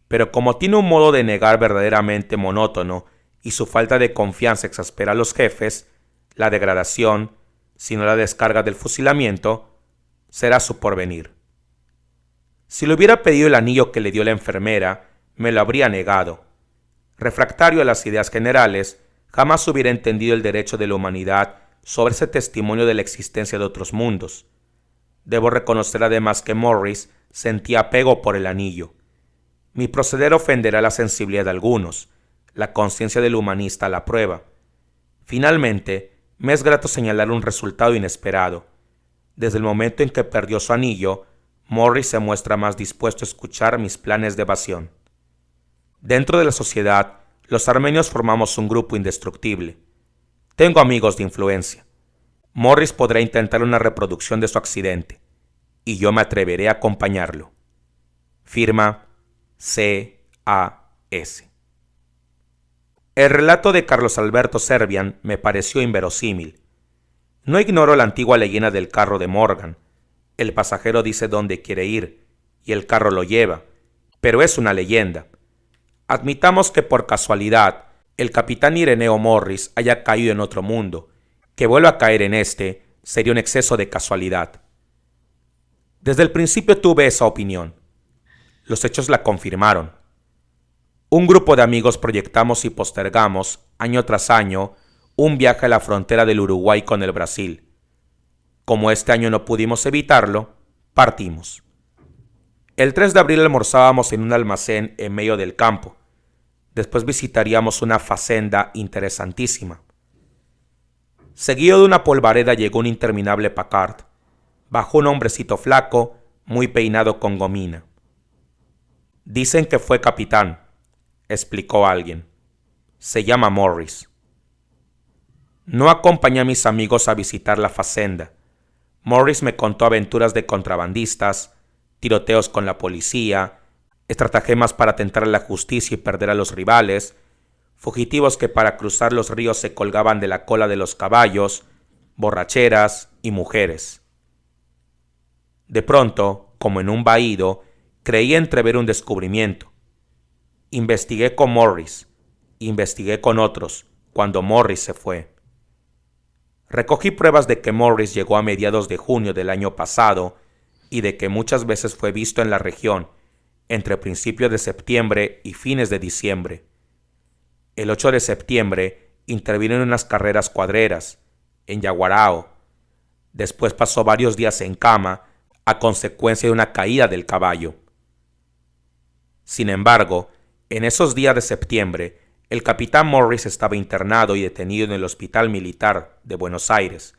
pero como tiene un modo de negar verdaderamente monótono y su falta de confianza exaspera a los jefes, la degradación, si no la descarga del fusilamiento, será su porvenir. Si le hubiera pedido el anillo que le dio la enfermera, me lo habría negado. Refractario a las ideas generales, jamás hubiera entendido el derecho de la humanidad sobre ese testimonio de la existencia de otros mundos. Debo reconocer además que Morris sentía apego por el anillo. Mi proceder ofenderá la sensibilidad de algunos, la conciencia del humanista la prueba. Finalmente, me es grato señalar un resultado inesperado. Desde el momento en que perdió su anillo, Morris se muestra más dispuesto a escuchar mis planes de evasión. Dentro de la sociedad, los armenios formamos un grupo indestructible. Tengo amigos de influencia. Morris podrá intentar una reproducción de su accidente, y yo me atreveré a acompañarlo. Firma C.A.S. El relato de Carlos Alberto Serbian me pareció inverosímil. No ignoro la antigua leyenda del carro de Morgan. El pasajero dice dónde quiere ir, y el carro lo lleva, pero es una leyenda. Admitamos que por casualidad el capitán Ireneo Morris haya caído en otro mundo. Que vuelva a caer en este sería un exceso de casualidad. Desde el principio tuve esa opinión. Los hechos la confirmaron. Un grupo de amigos proyectamos y postergamos, año tras año, un viaje a la frontera del Uruguay con el Brasil. Como este año no pudimos evitarlo, partimos. El 3 de abril almorzábamos en un almacén en medio del campo. Después visitaríamos una fazenda interesantísima. Seguido de una polvareda llegó un interminable Packard. Bajó un hombrecito flaco, muy peinado con gomina. Dicen que fue capitán, explicó alguien. Se llama Morris. No acompañé a mis amigos a visitar la fazenda. Morris me contó aventuras de contrabandistas, tiroteos con la policía, estratagemas para tentar a la justicia y perder a los rivales, fugitivos que para cruzar los ríos se colgaban de la cola de los caballos, borracheras y mujeres. De pronto, como en un vaído, creí entrever un descubrimiento. Investigué con Morris, investigué con otros, cuando Morris se fue. Recogí pruebas de que Morris llegó a mediados de junio del año pasado y de que muchas veces fue visto en la región entre principios de septiembre y fines de diciembre. El 8 de septiembre intervino en unas carreras cuadreras, en Yaguarao. Después pasó varios días en cama a consecuencia de una caída del caballo. Sin embargo, en esos días de septiembre, el capitán Morris estaba internado y detenido en el Hospital Militar de Buenos Aires.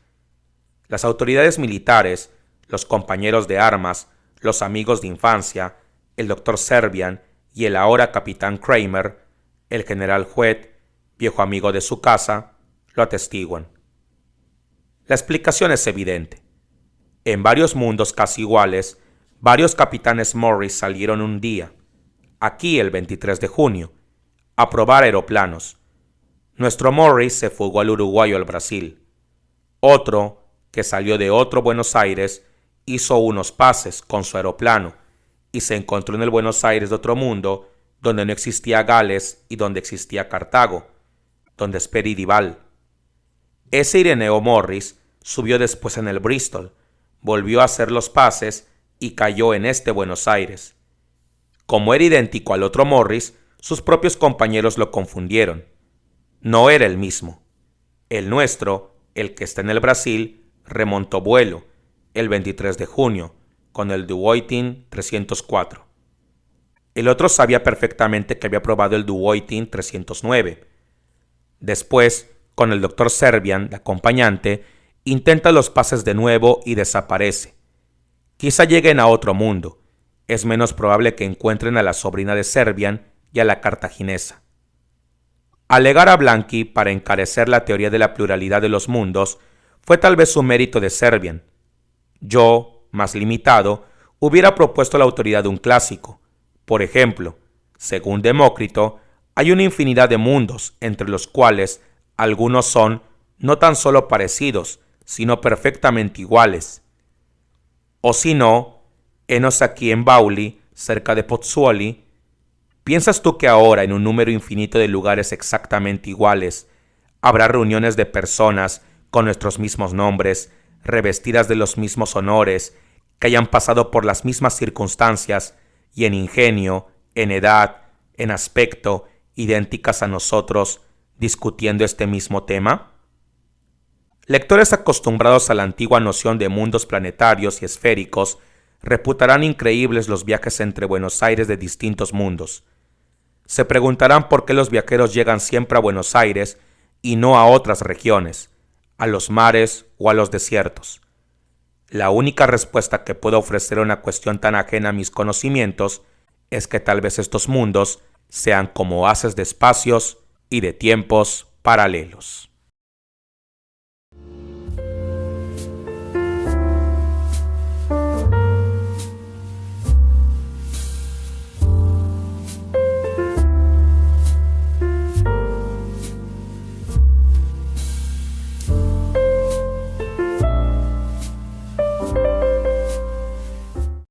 Las autoridades militares, los compañeros de armas, los amigos de infancia, el doctor Serbian y el ahora capitán Kramer, el general Huet, viejo amigo de su casa, lo atestiguan. La explicación es evidente. En varios mundos casi iguales, varios capitanes Morris salieron un día, aquí el 23 de junio, a probar aeroplanos. Nuestro Morris se fugó al Uruguay o al Brasil. Otro, que salió de otro Buenos Aires, hizo unos pases con su aeroplano y se encontró en el Buenos Aires de otro mundo donde no existía Gales y donde existía Cartago, donde es Peridival. Ese Ireneo Morris subió después en el Bristol, volvió a hacer los pases y cayó en este Buenos Aires. Como era idéntico al otro Morris, sus propios compañeros lo confundieron. No era el mismo. El nuestro, el que está en el Brasil, remontó vuelo el 23 de junio con el Duoitin 304. El otro sabía perfectamente que había probado el Duoitin 309. Después, con el doctor Serbian, de acompañante, intenta los pases de nuevo y desaparece. Quizá lleguen a otro mundo. Es menos probable que encuentren a la sobrina de Serbian y a la cartaginesa. Alegar a Blanqui para encarecer la teoría de la pluralidad de los mundos fue tal vez un mérito de Serbian. Yo, más limitado, hubiera propuesto la autoridad de un clásico. Por ejemplo, según Demócrito, hay una infinidad de mundos entre los cuales Algunos son no tan solo parecidos, sino perfectamente iguales. O si no, henos aquí en Bauli, cerca de Pozzuoli. ¿Piensas tú que ahora, en un número infinito de lugares exactamente iguales, habrá reuniones de personas con nuestros mismos nombres, revestidas de los mismos honores, que hayan pasado por las mismas circunstancias y en ingenio, en edad, en aspecto, idénticas a nosotros, discutiendo este mismo tema? Lectores acostumbrados a la antigua noción de mundos planetarios y esféricos reputarán increíbles los viajes entre Buenos Aires de distintos mundos. Se preguntarán por qué los viajeros llegan siempre a Buenos Aires y no a otras regiones, a los mares o a los desiertos. La única respuesta que puedo ofrecer a una cuestión tan ajena a mis conocimientos es que tal vez estos mundos sean como haces de espacios y de tiempos paralelos.